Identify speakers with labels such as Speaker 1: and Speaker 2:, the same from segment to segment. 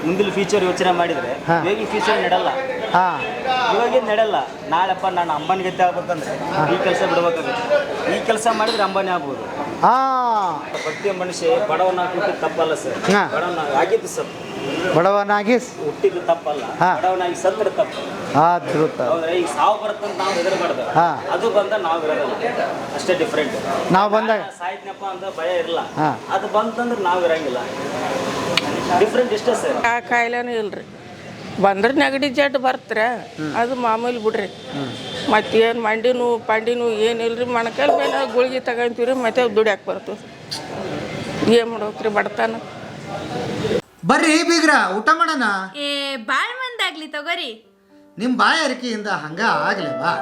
Speaker 1: ಮುಂದಿನ ಫ್ಯೂಚರ್ ಯೋಚನೆ ಮಾಡಿದರೆ ಇವಾಗಿನ ಫ್ಯೂಚರ್ ನಡೆಯಲ್ಲ. ಇವಾಗಿನ ನಡೆಯಲ್ಲ. ನಾಳೆಪ್ಪ ನಾನು ಅಂಬಾನಿ ಗತಿ ಆಗ್ಬೇಕಂದ್ರೆ ಈ ಕೆಲಸ ಬಿಡ್ಬೇಕಾಗುತ್ತೆ. ಈ ಕೆಲಸ ಮಾಡಿದ್ರೆ ಅಂಬಾನಿ ಆಗ್ಬೋದು. ಪ್ರತಿಯೊಬ್ಬ ಮನುಷ್ಯ ಬಡವನಾಗಿ ಹುಟ್ಟಿದ್ದು ತಪ್ಪಲ್ಲ ಸರ್. ಬಡವನಾಗಿ ಆಗಿದ್ದು ಸರ್,
Speaker 2: ಬಡವನಾಗಿ
Speaker 1: ಹುಟ್ಟಿದ್ದು ತಪ್ಪಲ್ಲ, ಬಡವನಾಗಿ ಸತ್ರ ತಪ್ಪು. ಹೌದ್ರೆ ಈಗ ಸಾವು ಬರುತ್ತಂತ ನಾವು ಹೆದರಬಾರ್ದು. ಅದು ಬಂದ ನಾವು ಇರೋದಲ್ಲ, ಅಷ್ಟೇ ಡಿಫ್ರೆಂಟ್.
Speaker 2: ನಾವು ಬಂದಾಗ
Speaker 1: ಸಾಯ್ತನಪ್ಪ ಅಂತ ಭಯ ಇರಲ್ಲ, ಅದು ಬಂತಂದ್ರೆ ನಾವು ಇರಂಗಿಲ್ಲ. ಡಿಫ್ರೆಂಟ್ ಇಷ್ಟೇ ಸರ್.
Speaker 3: ಆ ಕಾಯಿಲೆನೂ ಇಲ್ರಿ, ಬಂದ್ರೆ ನೆಗಡಿ ಜಡ್ ಬರ್ತ್ರ ಅದು ಮಾಮೂಲಿ ಬಿಡ್ರಿ. ಮತ್ತೇನು ಮಂಡಿನೂ ಪಂಡಿನೂ ಏನಿಲ್ರಿ, ಮೊಣಕಾಲು ಮೇಲೆ ಗುಳಿಗೆ ತಗೊಂತೀವ್ರಿ, ಮತ್ತೆ ದುಡಿಯಾಕೆ ಬರ್ತದೆ. ಏನು ಮಾಡೋಕ್ರಿ ಬಡತನ.
Speaker 2: ಬರ್ರಿ ಬೀಗ್ರ ಊಟ ಮಾಡೋಣ.
Speaker 4: ಬಾಳ್ ಮಂದಾಗ್ಲಿ ತಗೋರಿ.
Speaker 2: ನಿಮ್ಮ ಬಾಯಾರಿಕೆಯಿಂದ ಹಂಗ ಆಗ್ಲೇವಾ?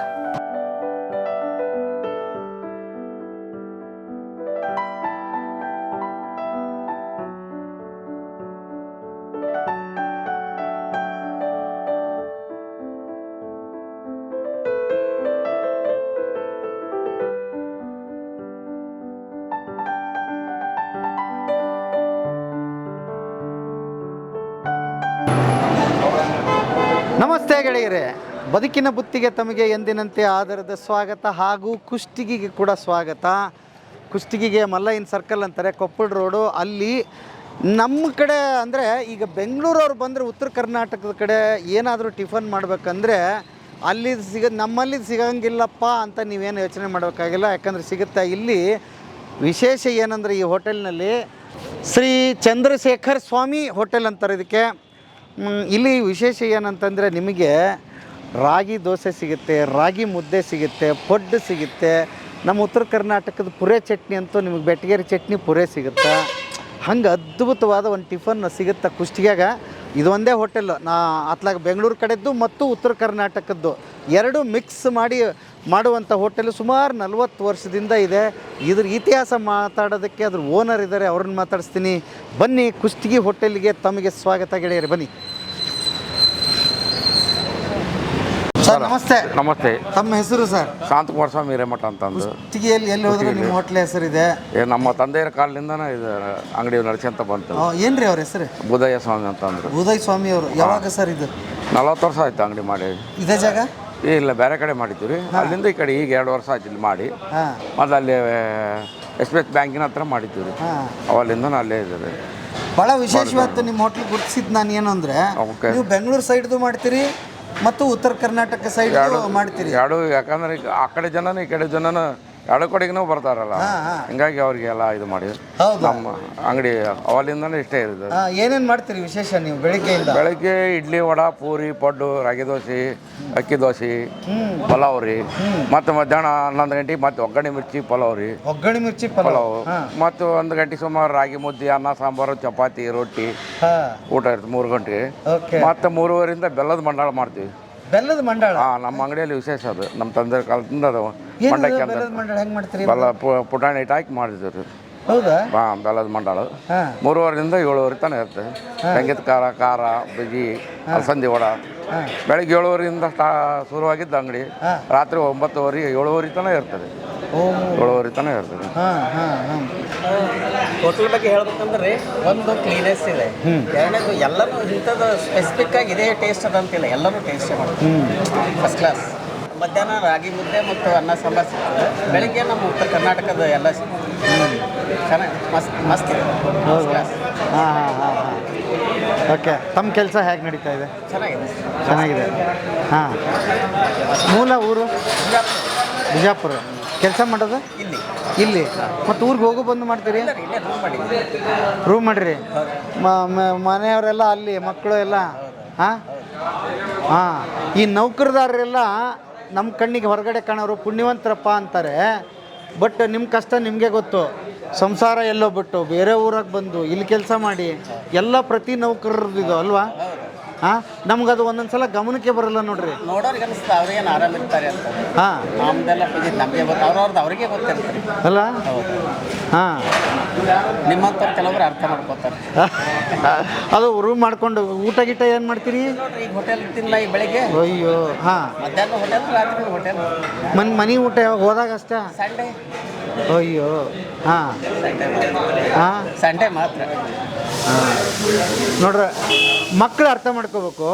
Speaker 2: ನಮಸ್ತೆ ಗೆಳೆಯರೇ, ಬದುಕಿನ ಬುತ್ತಿಗೆ ತಮಗೆ ಎಂದಿನಂತೆ ಆಧಾರದ ಸ್ವಾಗತ ಹಾಗೂ ಕುಷ್ಟಗಿಗೆ ಕೂಡ ಸ್ವಾಗತ. ಕುಷ್ಟಗಿಗೆ ಮಲ್ಲಯ್ಯನ ಸರ್ಕಲ್ ಅಂತಾರೆ, ಕೊಪ್ಪಳ ರೋಡು. ಅಲ್ಲಿ ನಮ್ಮ ಕಡೆ ಅಂದರೆ ಈಗ ಬೆಂಗಳೂರವ್ರು ಬಂದರೆ ಉತ್ತರ ಕರ್ನಾಟಕದ ಕಡೆ ಏನಾದರೂ ಟಿಫನ್ ಮಾಡಬೇಕಂದ್ರೆ ಅಲ್ಲಿ ನಮ್ಮಲ್ಲಿ ಸಿಗಂಗಿಲ್ಲಪ್ಪ ಅಂತ ನೀವೇನು ಯೋಚನೆ ಮಾಡಬೇಕಾಗಿಲ್ಲ, ಯಾಕಂದರೆ ಸಿಗುತ್ತೆ. ಇಲ್ಲಿ ವಿಶೇಷ ಏನಂದರೆ ಈ ಹೋಟೆಲ್ನಲ್ಲಿ ಶ್ರೀ ಚಂದ್ರಶೇಖರ್ ಸ್ವಾಮಿ ಹೋಟೆಲ್ ಅಂತಾರೆ ಇದಕ್ಕೆ. ಇಲ್ಲಿ ವಿಶೇಷ ಏನಂತಂದರೆ ನಿಮಗೆ ರಾಗಿ ದೋಸೆ ಸಿಗುತ್ತೆ, ರಾಗಿ ಮುದ್ದೆ ಸಿಗುತ್ತೆ, ಪಡ್ಡು ಸಿಗುತ್ತೆ. ನಮ್ಮ ಉತ್ತರ ಕರ್ನಾಟಕದ ಪುರೇ ಚಟ್ನಿ ಅಂತೂ ನಿಮಗೆ ಬೆಟಗೇರಿ ಚಟ್ನಿ ಪುರೇ ಸಿಗುತ್ತೆ. ಹಂಗೆ ಅದ್ಭುತವಾದ ಒಂದು ಟಿಫನ್ ಸಿಗುತ್ತೆ ಕುಷ್ಟಗಿಯಾಗ. ಇದು ಒಂದೇ ಹೋಟೆಲ್ಲು ಅತ್ಲಾಗ ಬೆಂಗಳೂರು ಕಡೆದ್ದು ಮತ್ತು ಉತ್ತರ ಕರ್ನಾಟಕದ್ದು ಎರಡು ಮಿಕ್ಸ್ ಮಾಡಿ ಮಾಡುವಂಥ ಹೋಟೆಲು. ಸುಮಾರು 40 ವರ್ಷದಿಂದ ಇದೆ. ಇದ್ರ ಇತಿಹಾಸ ಮಾತಾಡೋದಕ್ಕೆ ಅದ್ರ ಓನರ್ ಇದ್ದಾರೆ, ಅವ್ರನ್ನ ಮಾತಾಡಿಸ್ತೀನಿ. ಬನ್ನಿ, ಕುಷ್ಟಗಿ ಹೋಟೆಲ್ಗೆ ತಮಗೆ ಸ್ವಾಗತ ಗೆಳೆಯರಿ, ಬನ್ನಿ. ಸರ್ ನಮಸ್ತೆ.
Speaker 5: ನಮಸ್ತೆ.
Speaker 2: ತಮ್ಮ ಹೆಸರು ಸರ್?
Speaker 5: ಶಾಂತಕುಮಾರ ಸ್ವಾಮಿ ಹಿರೇಮಠ ಅಂತಂದು.
Speaker 2: ಕುಷ್ಟಗಿಯಲ್ಲಿ ಎಲ್ಲಿ ಹೋದ್ರು ನಿಮ್ಮ ಹೋಟ್ಲ್ ಹೆಸರಿದೆ?
Speaker 5: ನಮ್ಮ ತಂದೆಯರ ಕಾಲದಿಂದನೇ ಇದು ಅಂಗಡಿ ನಡೆಸಂತ ಬಂತು.
Speaker 2: ಏನ್ರಿ ಅವ್ರ ಹೆಸರು?
Speaker 5: ಬುಧಯ್ಯ ಸ್ವಾಮಿ ಅಂತ ಅಂದರು.
Speaker 2: ಬುಧಯ್ಯ ಸ್ವಾಮಿ ಅವರು ಯಾವಾಗ ಸರ್ ಇದು?
Speaker 5: 40 ವರ್ಷ ಆಯ್ತು ಅಂಗಡಿ ಮಾಡಿ.
Speaker 2: ಇದೇ ಜಾಗ? ಇಲ್ಲ,
Speaker 5: ಬೇರೆ ಕಡೆ ಮಾಡಿದ್ದೀವಿ ರೀ. ಅಲ್ಲಿಂದ ಈ ಕಡೆ ಈಗ 2 ವರ್ಷ ಆಯ್ತು ಇಲ್ಲಿ ಮಾಡಿ. ಮೊದಲು ಅಲ್ಲಿ ಎಸ್ ಬ್ಯಾಂಕಿನ ಹತ್ರ ಮಾಡಿದ್ದೀವಿ ರೀ. ಅವಲ್ಲಿಂದ ಅಲ್ಲೇ ಇದ್ದೀವಿ.
Speaker 2: ಭಾಳ ವಿಶೇಷವಾದ ನಿಮ್ಮ ಹೋಟ್ಲ್ ಗುರುತಿಸಿದ್ದು ನಾನು ಏನು ಅಂದರೆ, ನೀವು ಬೆಂಗಳೂರು ಸೈಡ್ದು ಮಾಡ್ತೀರಿ ಮತ್ತು ಉತ್ತರ ಕರ್ನಾಟಕ ಸೈಡ್ ಮಾಡ್ತೀರಿ.
Speaker 5: ಎರಡು, ಯಾಕಂದ್ರೆ ಆ ಕಡೆ ಜನನೂ ಈ ಕಡೆ ಜನನೂ ಎರಡು ಕಡೆಗೂ ಬರ್ತಾರಲ್ಲ, ಹಿಂಗಾಗಿ ಅವ್ರಿಗೆಲ್ಲ ಇದು ಮಾಡಿ ನಮ್ಮ ಅಂಗಡಿ ಅವಲಿಂದನೇ ಇಷ್ಟೇ ಇರೋದು.
Speaker 2: ಏನೇನು ಮಾಡ್ತೀರಿ ವಿಶೇಷ ನೀವು ಬೆಳಿಗ್ಗೆಯಿಂದ?
Speaker 5: ಬೆಳಗ್ಗೆ ಇಡ್ಲಿ, ವಡ, ಪೂರಿ, ಪಡ್ಡು, ರಾಗಿ ದೋಸೆ, ಅಕ್ಕಿ ದೋಸೆ, ಪಲಾವ್ ರೀ. ಮತ್ತು ಮಧ್ಯಾಹ್ನ 11 ಗಂಟೆಗೆ ಮತ್ತೆ ಒಗ್ಗರಣೆ ಮಿರ್ಚಿ ಪಲಾವ್ ರೀ.
Speaker 2: ಒಗ್ಗರಣೆ ಮಿರ್ಚಿ
Speaker 5: ಪಲಾವ್. ಮತ್ತು 1 ಗಂಟೆ ಸುಮಾರು ರಾಗಿ ಮುದ್ದೆ, ಅನ್ನ, ಸಾಂಬಾರು, ಚಪಾತಿ, ರೊಟ್ಟಿ ಊಟ ಇರ್ತದೆ 3 ಗಂಟೆಗೆ. ಮತ್ತು 3:30ರಿಂದ ಬೆಲ್ಲದ ಮಂಡಾಳ ಮಾಡ್ತೀವಿ.
Speaker 2: ಬೆಲ್ಲದ ಮಂಡಾಳ?
Speaker 5: ನಮ್ಮ ಅಂಗಡಿಯಲ್ಲಿ ವಿಶೇಷ ಅದು. ನಮ್ಮ ತಂದೆ ಕಾಲದಿಂದ ಅದು ಮಂಡಕ್ಕಿ ಅಂತ ಬೆಲ್ಲ ಪುಟಾಣಿ ಹಿಟ್ಟು ಹಾಕಿ ಮಾಡಿದ್ದೀವಿ.
Speaker 2: ಹೌದಾ?
Speaker 5: ಬೆಲ್ಲದ ಮಂಡಾಳು 3:30ರಿಂದ 7:30 ತನಕ ಇರ್ತದೆ. ಸಂಗೀತ ಖಾರ, ಬಜ್ಜಿ, ಅಲಸಂದಿ ವಡ. ಬೆಳಗ್ಗೆ 7:30ರಿಂದ ಶುರುವಾಗಿದ್ದ ಅಂಗಡಿ ರಾತ್ರಿ 9:30, 7:30 ತನಕ ಇರ್ತದೆ. 7:30 ತನಕ ಇರ್ತದೆ.
Speaker 1: ಹೋಟೆಲ್ ಬಗ್ಗೆ ಹೇಳ್ಬೇಕಂದ್ರೆ ಒಂದು ಕ್ಲೀನೆಸ್ ಇದೆ, ಎರಡನೇದು ಎಲ್ಲರೂ ಇಂಥದ್ದು ಸ್ಪೆಸಿಫಿಕ್ ಆಗಿ ಇದೇ ಟೇಸ್ಟ್ ಅದಂತಿಲ್ಲ, ಎಲ್ಲರೂ ಟೇಸ್ಟ್ ಮಾಡ್ತೀವಿ ಫಸ್ಟ್ ಕ್ಲಾಸ್. ಮಧ್ಯಾಹ್ನ ರಾಗಿ ಮುದ್ದೆ ಮತ್ತು ಅನ್ನ ಸಾಂಬಾರು ಸಿಗ್ತದೆ. ಬೆಳಗ್ಗೆ ನಮ್ಮ ಉತ್ತರ ಕರ್ನಾಟಕದ ಎಲ್ಲ ಚೆನ್ನಾಗಿ ಮಸ್ತ್ ಇದೆ, ಫಸ್ಟ್ ಕ್ಲಾಸ್.
Speaker 2: ಓಕೆ, ತಮ್ಮ ಕೆಲಸ ಹೇಗೆ ನಡೀತಾ ಇದೆ?
Speaker 1: ಚೆನ್ನಾಗಿದೆ.
Speaker 2: ಹಾಂ, ಮೂಲ ಊರು ಬಿಜಾಪುರ. ಕೆಲಸ ಮಾಡೋದು ಇಲ್ಲಿ ಮತ್ತು ಊರಿಗೆ ಹೋಗೋ ಬಂದು ಮಾಡ್ತೀರಿ? ರೂಮ್ ಮಾಡಿರಿ. ಮನೆಯವರೆಲ್ಲ ಅಲ್ಲಿ, ಮಕ್ಕಳು ಎಲ್ಲ? ಹಾಂ. ಈ ನೌಕರದಾರರೆಲ್ಲ ನಮ್ಮ ಕಣ್ಣಿಗೆ ಹೊರಗಡೆ ಕಾಣೋರು ಪುಣ್ಯವಂತರಪ್ಪ ಅಂತಾರೆ. ಬಟ್ ನಿಮ್ಮ ಕಷ್ಟ ನಿಮಗೆ ಗೊತ್ತು. ಸಂಸಾರ ಎಲ್ಲೋ ಬಿಟ್ಟು ಬೇರೆ ಊರಾಗ ಬಂದು ಇಲ್ಲಿ ಕೆಲಸ ಮಾಡಿ ಎಲ್ಲ ಪ್ರತಿ ನೌಕರರದ್ದು ಇದು ಅಲ್ವಾ? ನಮ್ಗದು ಒಂದೊಂದು ಸಲ ಗಮನಕ್ಕೆ ಬರಲ್ಲ ನೋಡ್ರಿ.
Speaker 1: ನೋಡೋರಿಗೆ ಅನಿಸ್ತದೆ ಅವ್ರಿಗೇನು ಆರಾಮಿರ್ತಾರೆ ಅಂತ. ನಮ್ದೆಲ್ಲ ನಮಗೆ ಅವ್ರವ್ರದ್ದು ಅವ್ರಿಗೆ ಗೊತ್ತಿರ್ತಾರೆ
Speaker 2: ಅಲ್ಲ?
Speaker 1: ನಿಮ್ಮಂಥವ್ರು ಕೆಲವರು ಅರ್ಥ ಮಾಡ್ಕೋತಾರೆ.
Speaker 2: ಅದು ರೂಮ್ ಮಾಡ್ಕೊಂಡು ಊಟ ಗೀಟ ಏನು ಮಾಡ್ತೀರಿ?
Speaker 1: ನೋಡ್ರಿ, ಈಗ ಹೋಟೆಲ್ ತಿನ್ನಲ್ಲ ಈ ಬೆಳಿಗ್ಗೆ.
Speaker 2: ಅಯ್ಯೋ.
Speaker 1: ಮಧ್ಯಾಹ್ನ ಹೋಟೆಲ್, ರಾತ್ರಿ ಹೋಟೆಲ್.
Speaker 2: ಮನೆ ಊಟ ಹೋದಾಗ ಅಷ್ಟೇ?
Speaker 1: ಸಂಡೇ.
Speaker 2: ಅಯ್ಯೋ.
Speaker 1: ಸಂಡೇ ಮಾತ್ರ.
Speaker 2: ನೋಡ್ರೆ ಮಕ್ಕಳು ಅರ್ಥ ಮಾಡ್ಕೋಬೇಕು.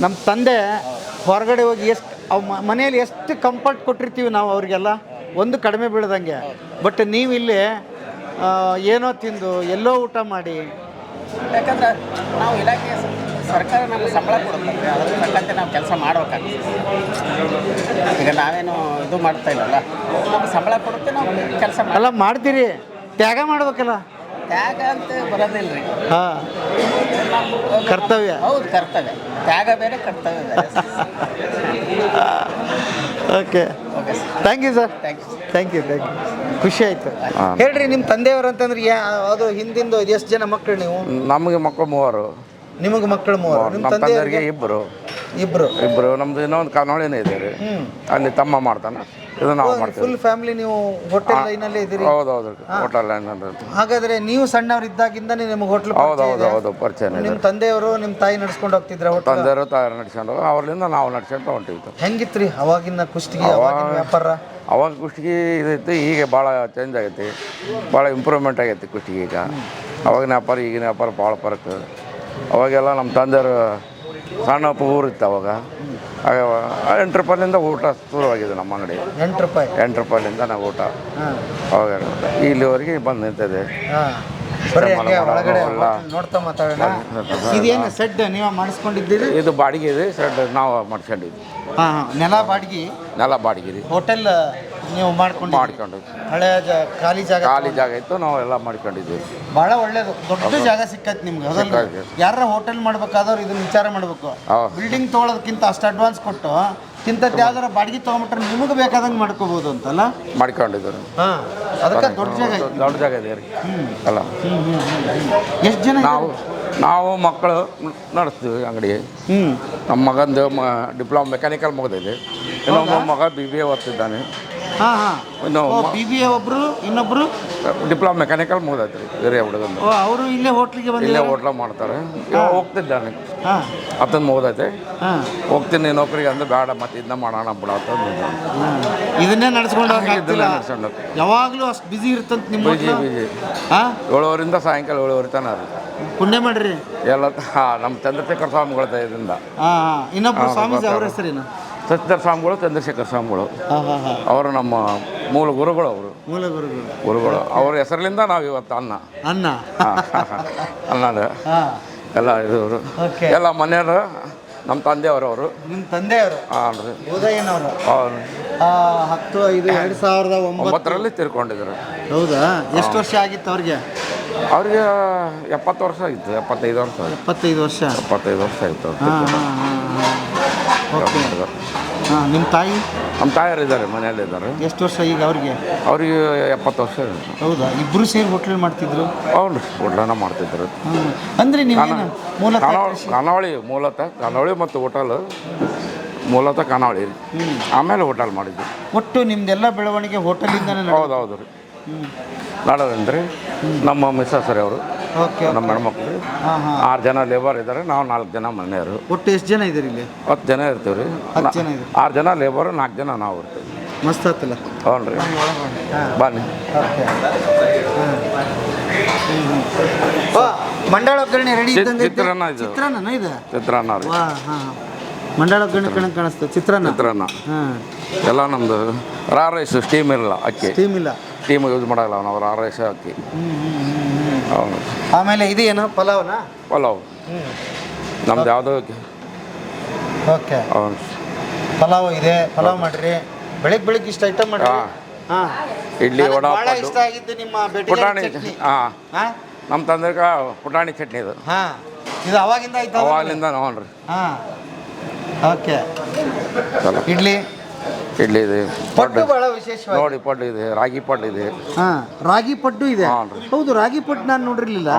Speaker 2: ನಮ್ಮ ತಂದೆ ಹೊರಗಡೆ ಹೋಗಿ ಎಷ್ಟು ಮನೆಯಲ್ಲಿ ಎಷ್ಟು ಕಂಫರ್ಟ್ ಕೊಟ್ಟಿರ್ತೀವಿ ನಾವು ಅವ್ರಿಗೆಲ್ಲ, ಒಂದು ಕಡಿಮೆ ಬೀಳ್ದಂಗೆ. ಬಟ್ ನೀವು ಇಲ್ಲಿ ಏನೋ ತಿಂದು ಎಲ್ಲೋ ಊಟ ಮಾಡಿ,
Speaker 1: ಯಾಕಂದ್ರೆ ನಾವು ಇಲಾಖೆ ಸರ್ಕಾರ ನಮಗೆ ಸಂಬಳ ಕೊಡುತ್ತೆ, ಅದ್ರ ತಕ್ಕಂತೆ ನಾವು ಕೆಲಸ ಮಾಡ್ಬೇಕಾಗ್ತದೆ. ಈಗ ನಾವೇನು ಇದು ಮಾಡ್ತಾ ಇಲ್ಲಲ್ಲ, ನಮ್ಗೆ ಸಂಬಳ ಕೊಡುತ್ತೆ, ನಾವು ಕೆಲಸ
Speaker 2: ಎಲ್ಲ ಮಾಡ್ತೀರಿ, ತ್ಯಾಗ ಮಾಡ್ಬೇಕಲ್ಲ.
Speaker 1: ತ್ಯಾಗ ಅಂತ ಬರೋದಿಲ್ಲ ರೀ.
Speaker 2: ಹಾಂ, ಕರ್ತವ್ಯ.
Speaker 1: ಹೌದು, ಕರ್ತವ್ಯ. ತ್ಯಾಗ ಬೇರೆ, ಕರ್ತವ್ಯ ಬೇರೆ.
Speaker 2: Okay,
Speaker 1: okay sir,
Speaker 2: thank you sir.
Speaker 1: Thank you.
Speaker 2: Thank you, thank you. ಖುಷಿ ಆಯಿತು. ಹೇಳ್ರಿ, ನಿಮ್ಮ ತಂದೆಯವರು ಅಂತಂದ್ರೆ ಅದು ಹಿಂದಿಂದು ಎಷ್ಟು ಜನ ಮಕ್ಕಳು ನೀವು?
Speaker 5: ನಮಗೆ ಮಕ್ಕಳು 3.
Speaker 2: ನಿಮಗೆ ಮಕ್ಕಳು 3? ನಿಮ್ಮ
Speaker 5: ನಮ್ಮ
Speaker 2: ತಂದೆಯವರಿಗೆ
Speaker 5: ತಂದೆಯವರಿಗೆ
Speaker 2: ಇಬ್ಬರು.
Speaker 5: ನಮ್ದು ಇನ್ನೊಂದು ಕಾನೋಳಿನೇ ಇದೆ ರೀ, ಅಲ್ಲಿ ತಮ್ಮ ಮಾಡ್ತಾನೆ, ಇದು ನಾವು ಮಾಡ್ತೀವಿ.
Speaker 2: ಫುಲ್ ಫ್ಯಾಮಿಲಿ ನೀವು ಹೋಟೆಲ್ ಲೈನಲ್ಲೇ ಇದ್ದೀರಿ?
Speaker 5: ಹೌದೌದು, ಹೋಟೆಲ್ ಲೈನ್.
Speaker 2: ಹಾಗಾದ್ರೆ ನೀವು ಸಣ್ಣವ್ರು ಇದ್ದಾಗಿಂದಾನೆ ನಿಮಗೆ ಹೋಟ್ಲ್?
Speaker 5: ಹೌದು, ಪರಿಚಯ.
Speaker 2: ನಿಮ್ಮ ತಂದೆಯವರು ನಿಮ್ಮ ತಾಯಿ ನಡ್ಸ್ಕೊಂಡು ಹೋಗ್ತಿದ್ರ ಹೋಟೆಲ್?
Speaker 5: ತಂದೆಯವರು ತಾಯಿ ನಡ್ಸ್ಕೊಂಡು, ಅವ್ರಿಂದ ನಾವು ನಡ್ಸ್ಕೊಂಡು ಹೊಂಟಿವಿ.
Speaker 2: ಹೆಂಗಿತ್ರಿ ಅವಾಗಿನ ಕುಷ್ಟಗಿ, ಅವಾಗಿನ ವ್ಯಾಪಾರ?
Speaker 5: ಅವಾಗ ಕುಷ್ಟಗಿ ಇದೈತಿ, ಈಗ ಭಾಳ ಚೇಂಜ್ ಆಗೈತಿ, ಭಾಳ ಇಂಪ್ರೂವ್ಮೆಂಟ್ ಆಗೈತಿ ಕುಷ್ಟಗಿ ಈಗ. ಅವಾಗಿನ ವ್ಯಾಪಾರ ಈಗಿನ ವ್ಯಾಪಾರ ಭಾಳ ಫರಕ್. ಅವಾಗೆಲ್ಲ ನಮ್ಮ ತಂದೆಯವರು ಸಣ್ಣ ಊರಿತ್ತು ಅವಾಗ. 8 ರೂಪಾಯಿಲಿಂದ ಊಟ ಶುರುವಾಗಿದೆ ನಮ್ಮ ಅಂಗಡಿ. 8 ರೂಪಾಯಿಲಿಂದ ನಾವು ಊಟ ಅವಾಗ ಇಲ್ಲಿವರೆಗೆ ಬಂದು ನಿಂತಿದೆ.
Speaker 2: ಒಳಗಡೆ ನೋಡ್ತಾ ಮಾತಾಡೋಣ. ಇದೇನು ಸೆಡ್ ನೀವು ಮಾಡಿಸ್ಕೊಂಡಿದ್ದೀರಿ?
Speaker 5: ಇದು ಬಾಡಿಗೆ ಇದೆ, ಸೆಡ್ ನಾವು ಮಾಡ್ಕೊಂಡಿದ್ವಿ.
Speaker 2: ನೆಲ ಬಾಡಿಗೆ ರೀ. ಹೋಟೆಲ್ ನೀವು ಮಾಡ್ಕೊಂಡು ಹಳೆ ಖಾಲಿ ಜಾಗ
Speaker 5: ಇತ್ತು, ನಾವು ಎಲ್ಲ ಮಾಡ್ಕೊಂಡಿದ್ವಿ.
Speaker 2: ಭಾಳ ಒಳ್ಳೇದು, ದೊಡ್ಡ ಜಾಗ ಸಿಕ್ಕೈತೆ ನಿಮ್ಗೆ. ಯಾರ ಹೋಟೆಲ್ ಮಾಡ್ಬೇಕಾದವ್ರು ಇದನ್ನ ವಿಚಾರ ಮಾಡ್ಬೇಕು. ಬಿಲ್ಡಿಂಗ್ ತೊಗೊಳೋದಕ್ಕಿಂತ ಅಷ್ಟು ಅಡ್ವಾನ್ಸ್ ಕೊಟ್ಟು ಇಂಥದ್ದು ಯಾವ್ದಾರ ಬಾಡಿಗೆ ತೊಗೊಂಬಿಟ್ರೆ ನಿಮಗೆ ಬೇಕಾದಂಗೆ ಮಾಡ್ಕೋಬೋದು ಅಂತಲ್ಲ
Speaker 5: ಮಾಡ್ಕೊಂಡಿದ್ರು.
Speaker 2: ಅದಕ್ಕೆ ದೊಡ್ಡ ಜಾಗ
Speaker 5: ಇದೆ ರೀ ಅಲ್ಲ.
Speaker 2: ಎಷ್ಟು ಜನ?
Speaker 5: ನಾವು ಮಕ್ಕಳು ನಡೆಸ್ತೀವಿ ಅಂಗಡಿ. ನಮ್ಮ ಮಗಂದು ಡಿಪ್ಲೊಮಾ ಮೆಕ್ಯಾನಿಕಲ್ ಮುಗಿದಿದೆ, ಇನ್ನೊಬ್ಬ ಮಗ BBA ಓದ್ತಿದ್ದಾನೆ.
Speaker 2: BBA ಒಬ್ರು, ಇನ್ನೊಬ್ರು
Speaker 5: ಡಿಪ್ಲೊಮಾ ಮೆಕ್ಯಾನಿಕಲ್ ಮುಗಿದೈತೆ ರೀ ಬೇರೆ ಹುಡುಗಂದು.
Speaker 2: ಅವರು ಇಲ್ಲೇ ಹೋಟ್ಲಿಗೆ
Speaker 5: ಇಲ್ಲೇ ಹೋಟ್ಲ ಮಾಡ್ತಾರೆ. ಇವಾಗ ಹೋಗ್ತಿದ್ದಾನೆ, ಅದನ್ನು ಮುಗಿದೈತೆ. ಹೋಗ್ತೀನಿ ನೌಕರಿಗೆ ಅಂದ್ರೆ ಬೇಡ, ಮತ್ತೆ ಇದನ್ನ ಮಾಡೋಣ ಬಿಡ ಅಂತ
Speaker 2: ಇದನ್ನೇ ನಡ್ಸ್ಕೊಂಡು ಯಾವಾಗಲೂ ಅಷ್ಟು ಬಿಸಿ ಇರ್ತಂತ ನಿಮ್ಮ?
Speaker 5: ಬಿಜಿ 7 ಸಾಯಂಕಾಲ 7 ತನಕ ರೀ.
Speaker 2: ಪುಣ್ಯ ಮಾಡ್ರಿ
Speaker 5: ಎಲ್ಲ. ನಮ್ಮ ಚಂದ್ರಶೇಖರ ಸ್ವಾಮಿಗಳ ದಯದಿಂದ.
Speaker 2: ಇನ್ನೊಬ್ರು ಸ್ವಾಮೀಜಿ ಅವ್ರ ಹೆಸರೇನು?
Speaker 5: ಸತ್ಯಧರ ಸ್ವಾಮಿಗಳು, ಚಂದ್ರಶೇಖರ ಸ್ವಾಮಿಗಳು. ಅವರು ನಮ್ಮ ಮೂಲ ಗುರುಗಳು. ಗುರುಗಳು ಅವ್ರ ಹೆಸರಿನಿಂದ ನಾವು ಇವತ್ತು ಅನ್ನದ ಎಲ್ಲ ಇವರು ಎಲ್ಲ ಮನೆಯವರು. ನಮ್ಮ ತಂದೆಯವರು.
Speaker 2: ನಿಮ್ಮ ತಂದೆಯವರು?
Speaker 5: ಹಾಂ ರೀ.
Speaker 2: ಉದಯನವರು 10/5/2009
Speaker 5: ತೀರ್ಕೊಂಡಿದ್ರು.
Speaker 2: ಹೌದಾ? ಎಷ್ಟು ವರ್ಷ ಆಗಿತ್ತು ಅವ್ರಿಗೆ?
Speaker 5: 70 ವರ್ಷ ಆಗಿತ್ತು. 75 ವರ್ಷ ಆಯಿತು.
Speaker 2: ನಿಮ್ಮ ತಾಯಿ?
Speaker 5: ನಮ್ಮ ತಾಯರು ಇದ್ದಾರೆ, ಮನೆಯಲ್ಲಿ ಇದ್ದಾರೆ.
Speaker 2: ಎಷ್ಟು ವರ್ಷ ಈಗ ಅವ್ರಿಗೆ?
Speaker 5: 70 ವರ್ಷ.
Speaker 2: ಹೌದಾ? ಇಬ್ಬರು ಸೇರಿ ಹೋಟ್ಲ್ ಮಾಡ್ತಿದ್ರು?
Speaker 5: ಹೌದು, ಹೋಟ್ಲನ್ನ ಮಾಡ್ತಿದ್ರು.
Speaker 2: ಅಂದರೆ ನೀವು
Speaker 5: ಖಾನಾವಳಿ, ಮೂಲತಃ ಖಾನಾವಳಿ ಮತ್ತು ಹೋಟೆಲ್ ಮೂಲತಃ ಖಾನಾವಳಿ, ಆಮೇಲೆ ಹೋಟೆಲ್ ಮಾಡಿದ್ವಿ.
Speaker 2: ಒಟ್ಟು ನಿಮ್ದೆಲ್ಲ ಬೆಳವಣಿಗೆ ಹೋಟೆಲಿಂದನೇ?
Speaker 5: ಹೌದು ರೀ. ಮಾಡೋದಂದ್ರೆ ನಮ್ಮ ಮಿಸ್ಸಸ್ ರೀ ಅವರು, ನಮ್ಮ ಹೆಣ್ಮಕ್ಳು 6 ಜನ ಲೇಬರ್ ಇದ್ದಾರೆ, ನಾವು 4 ಜನ ಮನೆಯವರು.
Speaker 2: ಒಟ್ಟು ಎಷ್ಟು ಜನ ಇದ್ದೀರಿ ಇಲ್ಲಿ?
Speaker 5: 10 ಜನ ಇರ್ತೀವಿ ರೀ. 6 ಜನ ಲೇಬರು, 4 ಜನ ನಾವು ಇರ್ತೀವಿ.
Speaker 2: ಮಸ್ತ್ ಆತಲ್ಲ?
Speaker 5: ಹ್ಞೂ ರೀ, ಬನ್ನಿ.
Speaker 2: ಮಂಡಾಳ ಒಗ್ಗರಣೆ ರೆಡಿ ಇದ್ದಂಗೆ?
Speaker 5: ಚಿತ್ರಾನ್ನ ಇದು. ಚಿತ್ರಾನ್ನ ರೀ.
Speaker 2: ಮಂಡಾಳ ಒಗ್ಗರಣೆ ಕಾಣಿಸ್ತದೆ. ಚಿತ್ರಾನ್ನ
Speaker 5: ಎಲ್ಲ ನಮ್ಮದು ರಾ ರೈಸ್, ಸ್ಟೀಮ್ ಇರಲ್ಲ, ಅಕ್ಕಿ ಸ್ಟೀಮ್ ಯೂಸ್ ಮಾಡಲ್ಲ ನಾವು, ರಾ ರೈಸ್ ಅಕ್ಕಿ. ಹೌದು.
Speaker 2: ಆಮೇಲೆ ಇದು ಏನು? ಪಲಾವ್
Speaker 5: ನಮ್ದು ಯಾವುದೋ.
Speaker 2: ಓಕೆ, ಪಲಾವ್ ಇದೆ. ಪಲಾವ್ ಮಾಡ್ರಿ, ಬೆಳಿಗ್ಗೆ ಇಷ್ಟ ಐಟಮ್ ಮಾಡ್ರಿ.
Speaker 5: ಇಡ್ಲಿ, ವಡಾ,
Speaker 2: ಇಷ್ಟ ಆಗಿದ್ದು ನಿಮ್ಮ
Speaker 5: ಪುಟಾಣಿ. ನಮ್ಮ ತಂದೆ ಪುಟಾಣಿ ಚಟ್ನಿ ಇದು.
Speaker 2: ಇದು ಅವಾಗಿಂದ ಆಯ್ತು?
Speaker 5: ಅವಾಗಿಂದ. ಹ್ಞೂ ರೀ.
Speaker 2: ಓಕೆ. ಇಡ್ಲಿ ಇದೆ. ಪಡ್ಡು ಬಹಳ ವಿಶೇಷವಾಗಿ
Speaker 5: ನೋಡಿ, ಪಡ್ಡು ಇದೆ, ರಾಗಿ ಪಡ್ಡು ಇದೆ.
Speaker 2: ರಾಗಿ ಪಡ್ಡು ಇದೆ? ಹೌದು, ರಾಗಿ ಪಡ್ಡು ನಾನು ನೋಡಿರ್ಲಿಲ್ಲ.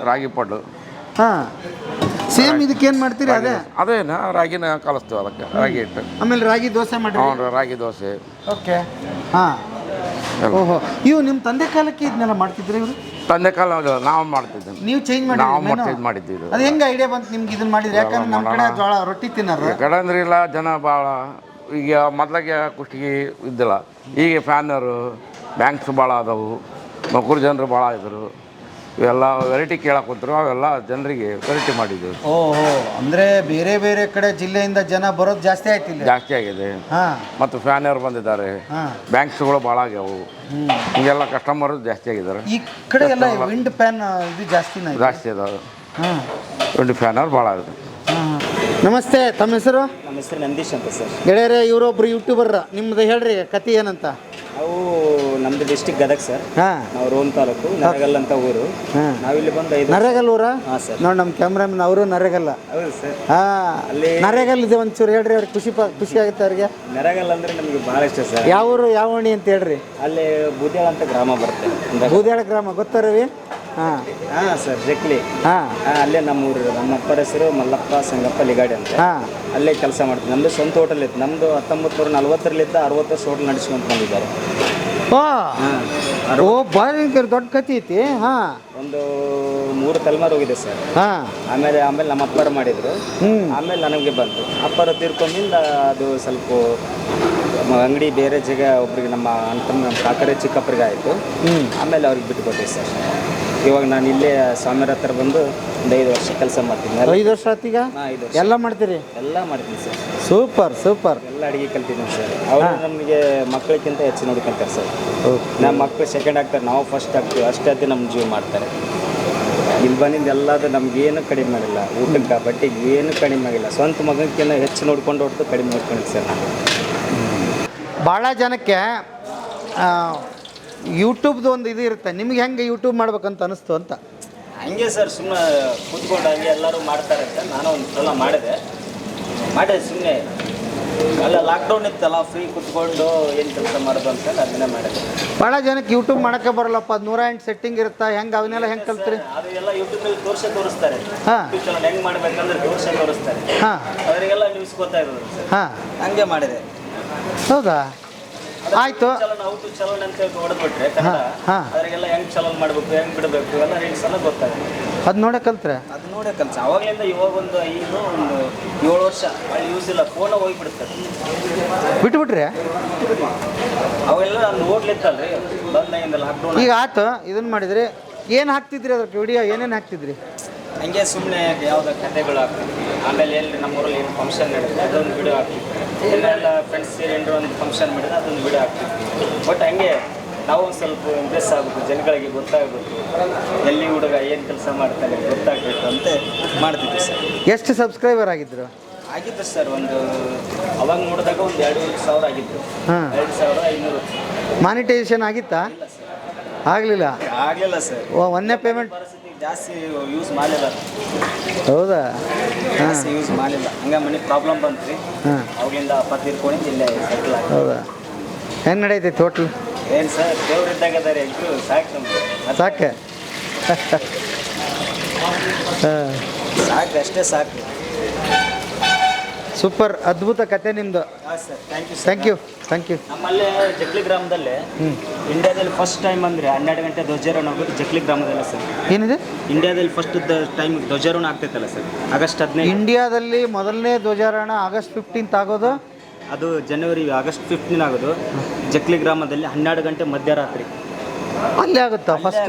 Speaker 5: ರಾಗಿ ಪಡ್ಡು.
Speaker 2: ಸೇಮ್ ಇದಕ್ಕೇನು ಮಾಡ್ತೀರಿ?
Speaker 5: ಅದೇನ ರಾಗಿನ ಕಲಿಸ್ತೀವಿ, ಅದಕ್ಕೆ ರಾಗಿ ಹಿಟ್ಟು.
Speaker 2: ಆಮೇಲೆ ರಾಗಿ ದೋಸೆ ಮಾಡಿ?
Speaker 5: ರಾಗಿ ದೋಸೆ.
Speaker 2: ಓಕೆ. ಓಹೋ, ಇವು ನಿಮ್ಮ ತಂದೆ ಕಾಲಕ್ಕೆ ಇದನ್ನೆಲ್ಲ ಮಾಡ್ತಿದ್ರಿ? ಇವರು
Speaker 5: ತಂದೆ ಕಾಲ ನಾವು ಮಾಡ್ತಿದ್ದೀವಿ.
Speaker 2: ನೀವು ಚೇಂಜ್
Speaker 5: ಮಾಡಿದ್ದೀವಿ.
Speaker 2: ಅದು ಹೆಂಗೆ ಐಡಿಯಾ ಬಂತು ನಿಮ್ಗೆ ಇದನ್ನ ಮಾಡಿದ್ರೆ? ಯಾಕಂದ್ರೆ ನಮ್ಮ ಕಡೆ ಜೋಳ ರೊಟ್ಟಿ ತಿನ್ನೋರು.
Speaker 5: ಕಡೆ ಅಂದ್ರೆ ಇಲ್ಲ, ಜನ ಭಾಳ. ಈಗ ಮೊದ್ಲಾಗೆ ಕುಷ್ಟಗಿ ಇದ್ದಿಲ್ಲ, ಈಗ ಫ್ಯಾನರು, ಬ್ಯಾಂಕ್ಸ್ ಭಾಳ ಆದವು, ನೌಕರಿ ಜನರು ಭಾಳ ಇದ್ದರು. ಇವೆಲ್ಲ ವೆರೈಟಿ ಕೇಳಕ್ಕೆ ಕುಂತರು ಅವೆಲ್ಲ ಜನರಿಗೆ ವೆರೈಟಿ ಮಾಡಿದ್ದೀವಿ.
Speaker 2: ಓಹೋ, ಅಂದರೆ ಬೇರೆ ಬೇರೆ ಕಡೆ ಜಿಲ್ಲೆಯಿಂದ ಜನ ಬರೋದು ಜಾಸ್ತಿ ಆಯ್ತು ಇಲ್ಲಿ.
Speaker 5: ಜಾಸ್ತಿ ಆಗಿದೆ.
Speaker 2: ಹಾಂ
Speaker 5: ಮತ್ತು ಫ್ಯಾನಿಯರ್ ಬಂದಿದ್ದಾರೆ,
Speaker 2: ಹಾಂ.
Speaker 5: ಬ್ಯಾಂಕ್ಸ್ಗಳು ಭಾಳ ಆಗ್ಯಾವು, ಹಿಂಗೆಲ್ಲ ಕಸ್ಟಮರ್ ಜಾಸ್ತಿ ಆಗಿದ್ದಾರೆ.
Speaker 2: ಈ ಕಡೆ ಎಲ್ಲ ವಿಂಡ್ ಫ್ಯಾನ್ ಇದು ಜಾಸ್ತಿನ
Speaker 5: ಜಾಸ್ತಿ ಅದಾವೆ.
Speaker 2: ಹಾಂ,
Speaker 5: ಟ್ವೆಂಟಿ ಫ್ಯಾನರ್ ಭಾಳ ಆಗಿದೆ.
Speaker 2: ಹಾಂ. ನಮಸ್ತೆ, ತಮ್ಮ ಹೆಸರು?
Speaker 1: ನಮ್ಮ ಹೆಸರು ನಂದೀಶ್ ಅಂತ ಸರ್.
Speaker 2: ಗೆಳೆಯರೇ, ಇವರೊಬ್ರು ಯೂಟ್ಯೂಬರ್. ನಿಮ್ಮದು ಹೇಳ್ರಿ ಕತೆ ಏನಂತ.
Speaker 1: ನಾವು ನಮ್ಮದು ಡಿಸ್ಟಿಕ್ ಗದಗ ಸರ್.
Speaker 2: ಹಾಂ,
Speaker 1: ನಾವು ರೋನ್ ತಾಲೂಕು ನರೇಗಲ್ ಅಂತ ಊರು.
Speaker 2: ಹಾಂ.
Speaker 1: ನಾವಿಲ್ಲಿ ಬಂದು 5
Speaker 2: ನರೇಗಲ್ ಊರ?
Speaker 1: ಹಾಂ ಸರ್.
Speaker 2: ನೋಡಿ, ನಮ್ಮ ಕ್ಯಾಮ್ರಾಮನ್ ಅವರು ನರೇಗಲ್ಲ.
Speaker 1: ಹೌದು ಸರ್.
Speaker 2: ಹಾಂ,
Speaker 1: ಅಲ್ಲಿ
Speaker 2: ನರೇಗಲ್ ಇದೆ. ಒಂಚೂರು ಹೇಳ್ರಿ, ಅವ್ರಿಗೆ ಖುಷಿ ಆಗುತ್ತೆ ಅವ್ರಿಗೆ.
Speaker 1: ನರೇಗಲ್ ಅಂದರೆ ನಮಗೆ ಭಾಳ ಇಷ್ಟ ಸರ್.
Speaker 2: ಯಾವ ಊರು, ಯಾವ ಓಣಿ ಅಂತ ಹೇಳ್ರಿ.
Speaker 1: ಅಲ್ಲಿ ಬೂದ್ಯಾಳ ಅಂತ ಗ್ರಾಮ ಬರುತ್ತೆ.
Speaker 2: ಬೂದ್ಯಾಳ ಗ್ರಾಮ ಗೊತ್ತಾ ರವಿ? ಹಾಂ
Speaker 1: ಹಾಂ ಸರ್, ಜಕ್ಲಿ.
Speaker 2: ಹಾಂ
Speaker 1: ಅಲ್ಲೇ ನಮ್ಮ ಊರು. ನಮ್ಮ ಅಪ್ಪರ ಹೆಸರು ಮಲ್ಲಪ್ಪ ಸಂಗಪ್ಪ ಲಿಗಾಡಿ ಅಂತ.
Speaker 2: ಹಾಂ,
Speaker 1: ಅಲ್ಲೇ ಕೆಲಸ ಮಾಡ್ತೀವಿ. ನಮ್ಮದು ಸ್ವಂತ ಹೋಟೆಲ್ ಇತ್ತು. ನಮ್ಮದು 1940 60 ವರ್ಷ ಹೋಟೆಲ್ ನಡೆಸ್ಕೊಂತ ಬಂದಿದ್ದಾರೆ.
Speaker 2: ಓ, ಭಯಂಕರ ದೊಡ್ಡ ಕತೆ ಐತಿ. ಹಾಂ,
Speaker 1: ಒಂದು 3 ತಲೆಮಾರು ಹೋಗಿದೆ ಸರ್.
Speaker 2: ಹಾಂ.
Speaker 1: ಆಮೇಲೆ ನಮ್ಮ ಅಪ್ಪರು ಮಾಡಿದರು.
Speaker 2: ಹ್ಞೂ,
Speaker 1: ಆಮೇಲೆ ನನಗೆ ಬಂತು. ಅಪ್ಪರು ತೀರ್ಕೊಂಡಿಂದ ಅದು ಸ್ವಲ್ಪ ಅಂಗಡಿ ಬೇರೆ ಜಾಗ ಒಬ್ರಿಗೆ ನಮ್ಮ ಕಾಕರೆ ಚಿಕ್ಕಪ್ಪರಿಗೆ ಆಯಿತು. ಆಮೇಲೆ ಅವ್ರಿಗೆ ಬಿಟ್ಟುಕೊಟ್ಟೆ ಸರ್. ಇವಾಗ ನಾನು ಇಲ್ಲೇ ಸ್ವಾಮಿಯರ ಹತ್ರ ಬಂದು ಒಂದು 5 ವರ್ಷ ಕೆಲಸ ಮಾಡ್ತೀನಿ.
Speaker 2: 5 ವರ್ಷ ಆತೀಗ?
Speaker 1: ಹಾಂ, 5 ವರ್ಷ.
Speaker 2: ಎಲ್ಲ ಮಾಡ್ತೀರಿ?
Speaker 1: ಎಲ್ಲ ಮಾಡ್ತೀನಿ ಸರ್.
Speaker 2: Super super.
Speaker 1: ಎಲ್ಲ ಅಡುಗೆ ಕಲ್ತಿದ್ದೀನಿ ಸರ್. ಅವರು ನಮಗೆ ಮಕ್ಕಳಿಗಿಂತ ಹೆಚ್ಚು ನೋಡ್ಕೊಂತಾರೆ ಸರ್. ನಮ್ಮ ಮಕ್ಕಳು ಸೆಕೆಂಡ್ ಆಗ್ತಾರೆ, ನಾವು ಫಸ್ಟ್ ಆಗ್ತೀವಿ. ಅಷ್ಟೇ ನಮ್ಮ ಜೀವ ಮಾಡ್ತಾರೆ. ಇಲ್ಲಿ ಬಂದಿದ್ದು ಎಲ್ಲದು ನಮಗೇನು ಕಡಿಮೆ ಮಾಡಿಲ್ಲ. ಊಟಕ್ಕೆ ಬಟ್ಟೆಗೆ ಏನು ಕಡಿಮೆ ಆಗಿಲ್ಲ. ಸ್ವಂತ ಮಗಕ್ಕಿಂತ ಹೆಚ್ಚು ನೋಡ್ಕೊಂಡು ಹೊರತು ಕಡಿಮೆ ಮಾಡ್ಕೊಂಡಿದ್ದೆ ಸರ್ ನಾನು.
Speaker 2: ಭಾಳ ಜನಕ್ಕೆ ಯೂಟ್ಯೂಬ್ದು ಒಂದು ಇದು ಇರುತ್ತೆ. ನಿಮ್ಗೆ ಹೆಂಗೆ ಯೂಟ್ಯೂಬ್ ಮಾಡ್ಬೇಕಂತ ಅನಿಸ್ತು ಅಂತ?
Speaker 1: ಹಂಗೆ ಸರ್, ಸುಮ್ಮನೆ ಕೂತ್ಕೊಂಡು ಹಂಗೆ ಎಲ್ಲರೂ ಮಾಡ್ತಾರೆ ಅಂತ ನಾನು ಒಂದು ಸಲ ಮಾಡಿದೆ ಸುಮ್ಮನೆ. ಅಲ್ಲ ಲಾಕ್ಡೌನ್ ಇತ್ತಲ್ಲ, ಫ್ರೀ ಕೂತ್ಕೊಂಡು ಏನು ಕೆಲಸ ಮಾಡೋದು ಅಂತ ಅದನ್ನೇ ಮಾಡಿದೆ.
Speaker 2: ಭಾಳ ಜನಕ್ಕೆ ಯೂಟ್ಯೂಬ್ ಮಾಡೋಕ್ಕೆ ಬರಲ್ಲಪ್ಪ. 108 ಸೆಟ್ಟಿಂಗ್ ಇರುತ್ತೆ. ಹೆಂಗೆ ಅವನ್ನೆಲ್ಲ ಹೆಂಗೆ ಕಲ್ತ್ರಿ?
Speaker 1: ಅದು ಎಲ್ಲ ಯೂಟ್ಯೂಬಲ್ಲಿ ತೋರಿಸ್ತಾರೆ.
Speaker 2: ಹಾಂ,
Speaker 1: ಯೂಟ್ಯೂಬ್ ಚಾನಲ್ ಹೆಂಗೆ ಮಾಡ್ಬೇಕಂದ್ರೆ ತೋರಿಸ್ತಾರೆ.
Speaker 2: ಹಾಂ,
Speaker 1: ಅವರಿಗೆಲ್ಲ ನಿಲ್ಸ್ಕೊತಾ ಇರೋದು ಸರ್.
Speaker 2: ಹಾಂ.
Speaker 1: ಹಂಗೆ ಮಾಡಿದೆ.
Speaker 2: ಹೌದಾ? ಆಯಿತು.
Speaker 1: ಔಟು ಚಲನ್ ಅಂತ ಹೊಡೆದ್ಬಿಟ್ರೆ ಕನ್ನಡ,
Speaker 2: ಹಾಂ.
Speaker 1: ಅವರಿಗೆಲ್ಲ ಹೆಂಗೆ ಚಲನ್ ಮಾಡಬೇಕು, ಹೆಂಗೆ ಬಿಡಬೇಕು ಎಲ್ಲ ರೀಲ್ಸ್ ಎಲ್ಲ ಗೊತ್ತಾಗುತ್ತೆ.
Speaker 2: ಅದು ನೋಡೇ ಕಲ್ತ್ರೆ?
Speaker 1: ಅದು ನೋಡೇ ಕಲ್ಸ. ಅವಾಗಲಿಂದ ಇವಾಗ ಒಂದು 7 ವರ್ಷ ಅಲ್ಲಿ ಯೂಸ್ ಇಲ್ಲ. ಫೋನ ಹೋಗಿಬಿಡುತ್ತೆ.
Speaker 2: ಬಿಟ್ಬಿಟ್ರಿ?
Speaker 1: ಅವೆಲ್ಲ ಒಂದು ಹೋಗ್ಲಿತ್ತಲ್ರಿ ಬಂದಾಗಿಂದ ಲಾಕ್ಡೌನ್.
Speaker 2: ಈಗ ಆಯ್ತು, ಇದನ್ನು ಮಾಡಿದ್ರಿ. ಏನು ಹಾಕ್ತಿದ್ರಿ ಅದಕ್ಕೆ ವಿಡಿಯೋ? ಏನೇನು ಹಾಕ್ತಿದ್ರಿ?
Speaker 1: ಹಂಗೆ ಸುಮ್ಮನೆ ಯಾವುದೋ ಕಥೆಗಳು ಹಾಕ್ತಿದ್ವಿ. ಆಮೇಲೆ ಎಲ್ಲಿ ನಮ್ಮೂರಲ್ಲಿ ಏನು ಫಂಕ್ಷನ್ ನಡೆಯುತ್ತೆ ಅದೊಂದು ವಿಡಿಯೋ ಹಾಕ್ತಿದ್ವಿ. ಎಲ್ಲ ಫ್ರೆಂಡ್ಸ್ ಸೇರಿ ಒಂದು ಫಂಕ್ಷನ್ ಮಾಡಿದ್ರೆ ಅದೊಂದು ವಿಡಿಯೋ ಹಾಕ್ತಿದ್ವಿ. ಬಟ್ ಹಂಗೆ ನಾವು ಸ್ವಲ್ಪ ಇಂಪ್ರೆಸ್ ಆಗಬೇಕು, ಜನಗಳಿಗೆ ಗೊತ್ತಾಗಬೇಕು, ಎಲ್ಲಿ ಹುಡುಗ ಏನು ಕೆಲಸ ಮಾಡ್ತಾನೆ ಗೊತ್ತಾಗಬೇಕು ಅಂತ ಮಾಡ್ತಿದ್ವಿ ಸರ್.
Speaker 2: ಎಷ್ಟು ಸಬ್ಸ್ಕ್ರೈಬರ್ ಆಗಿದ್ರು?
Speaker 1: ಆಗಿತ್ತು ಸರ್, ಒಂದು ಅವಾಗ ನೋಡಿದಾಗ ಒಂದು 2,500 ಆಗಿತ್ತು.
Speaker 2: ಹಾಂ.
Speaker 1: 2,500.
Speaker 2: ಮಾನಿಟೈಸೇಷನ್ ಆಗಿತ್ತಾ? ಆಗಲಿಲ್ಲ?
Speaker 1: ಆಗಲಿಲ್ಲ ಸರ್.
Speaker 2: ಒಂದೇ ಪೇಮೆಂಟ್
Speaker 1: ಪರಿಸ್ಥಿತಿ ಜಾಸ್ತಿ ಯೂಸ್ ಮಾಡಲಿಲ್ಲ.
Speaker 2: ಹೌದಾ?
Speaker 1: ಜಾಸ್ತಿ ಯೂಸ್ ಮಾಡಲಿಲ್ಲ. ಹಂಗೆ ಮನೆ ಪ್ರಾಬ್ಲಮ್ ಬಂತು ರೀ.
Speaker 2: ಹಾಂ.
Speaker 1: ಅವಾಗಲಿಂದ ಅಪ್ಪ ತೀರ್ಕೊಂಡು ಇಲ್ಲೇ ಸೆಟ್ಲ್ ಆಗಿ.
Speaker 2: ಹೌದಾ? ಹೆಂಗೆ ನಡೀತೈತೆ ಹೋಟ್ಲು?
Speaker 1: ಏನು ಸರ್, ದೇವ್ರಿದ್ದಾಗ ಅದಾರೆ ಇಟ್ಟು ಸಾಕು ನಮ್ಗೆ.
Speaker 2: ಸಾಕೆ? ಹಾಂ,
Speaker 1: ಸಾಕು, ಅಷ್ಟೇ ಸಾಕು.
Speaker 2: ಸೂಪರ್, ಅದ್ಭುತ ಕತೆ ನಿಮ್ಮದು.
Speaker 1: ಹಾಂ sir, thank you.
Speaker 2: Thank you.
Speaker 1: ನಮ್ಮಲ್ಲೇ ಜಕ್ಲಿ ಗ್ರಾಮದಲ್ಲೇ ಇಂಡಿಯಾದಲ್ಲಿ ಫಸ್ಟ್ ಟೈಮ್ ಅಂದರೆ 12 ಗಂಟೆ ಧ್ವಜಾರೋಹಣ ಆಗೋದು ಜಕ್ಲಿ ಗ್ರಾಮದಲ್ಲ ಸರ್.
Speaker 2: ಏನಿದೆ?
Speaker 1: ಇಂಡಿಯಾದಲ್ಲಿ ಫಸ್ಟ್ ಟೈಮ್ ಧ್ವಜಾರೋಹಣ ಆಗ್ತೈತಲ್ಲ ಸರ್, ಆಗಸ್ಟ್ 15.
Speaker 2: ಇಂಡಿಯಾದಲ್ಲಿ ಮೊದಲನೇ ಧ್ವಜಾರೋಹಣ ಆಗಸ್ಟ್ 15 ಆಗೋದು.
Speaker 1: ಅದು ಆಗಸ್ಟ್ 15 ಆಗೋದು. ಜಕ್ಲಿ ಗ್ರಾಮದಲ್ಲಿ 12 ಗಂಟೆ ಮಧ್ಯರಾತ್ರಿ
Speaker 2: ಅಲ್ಲೇ ಆಗುತ್ತಾ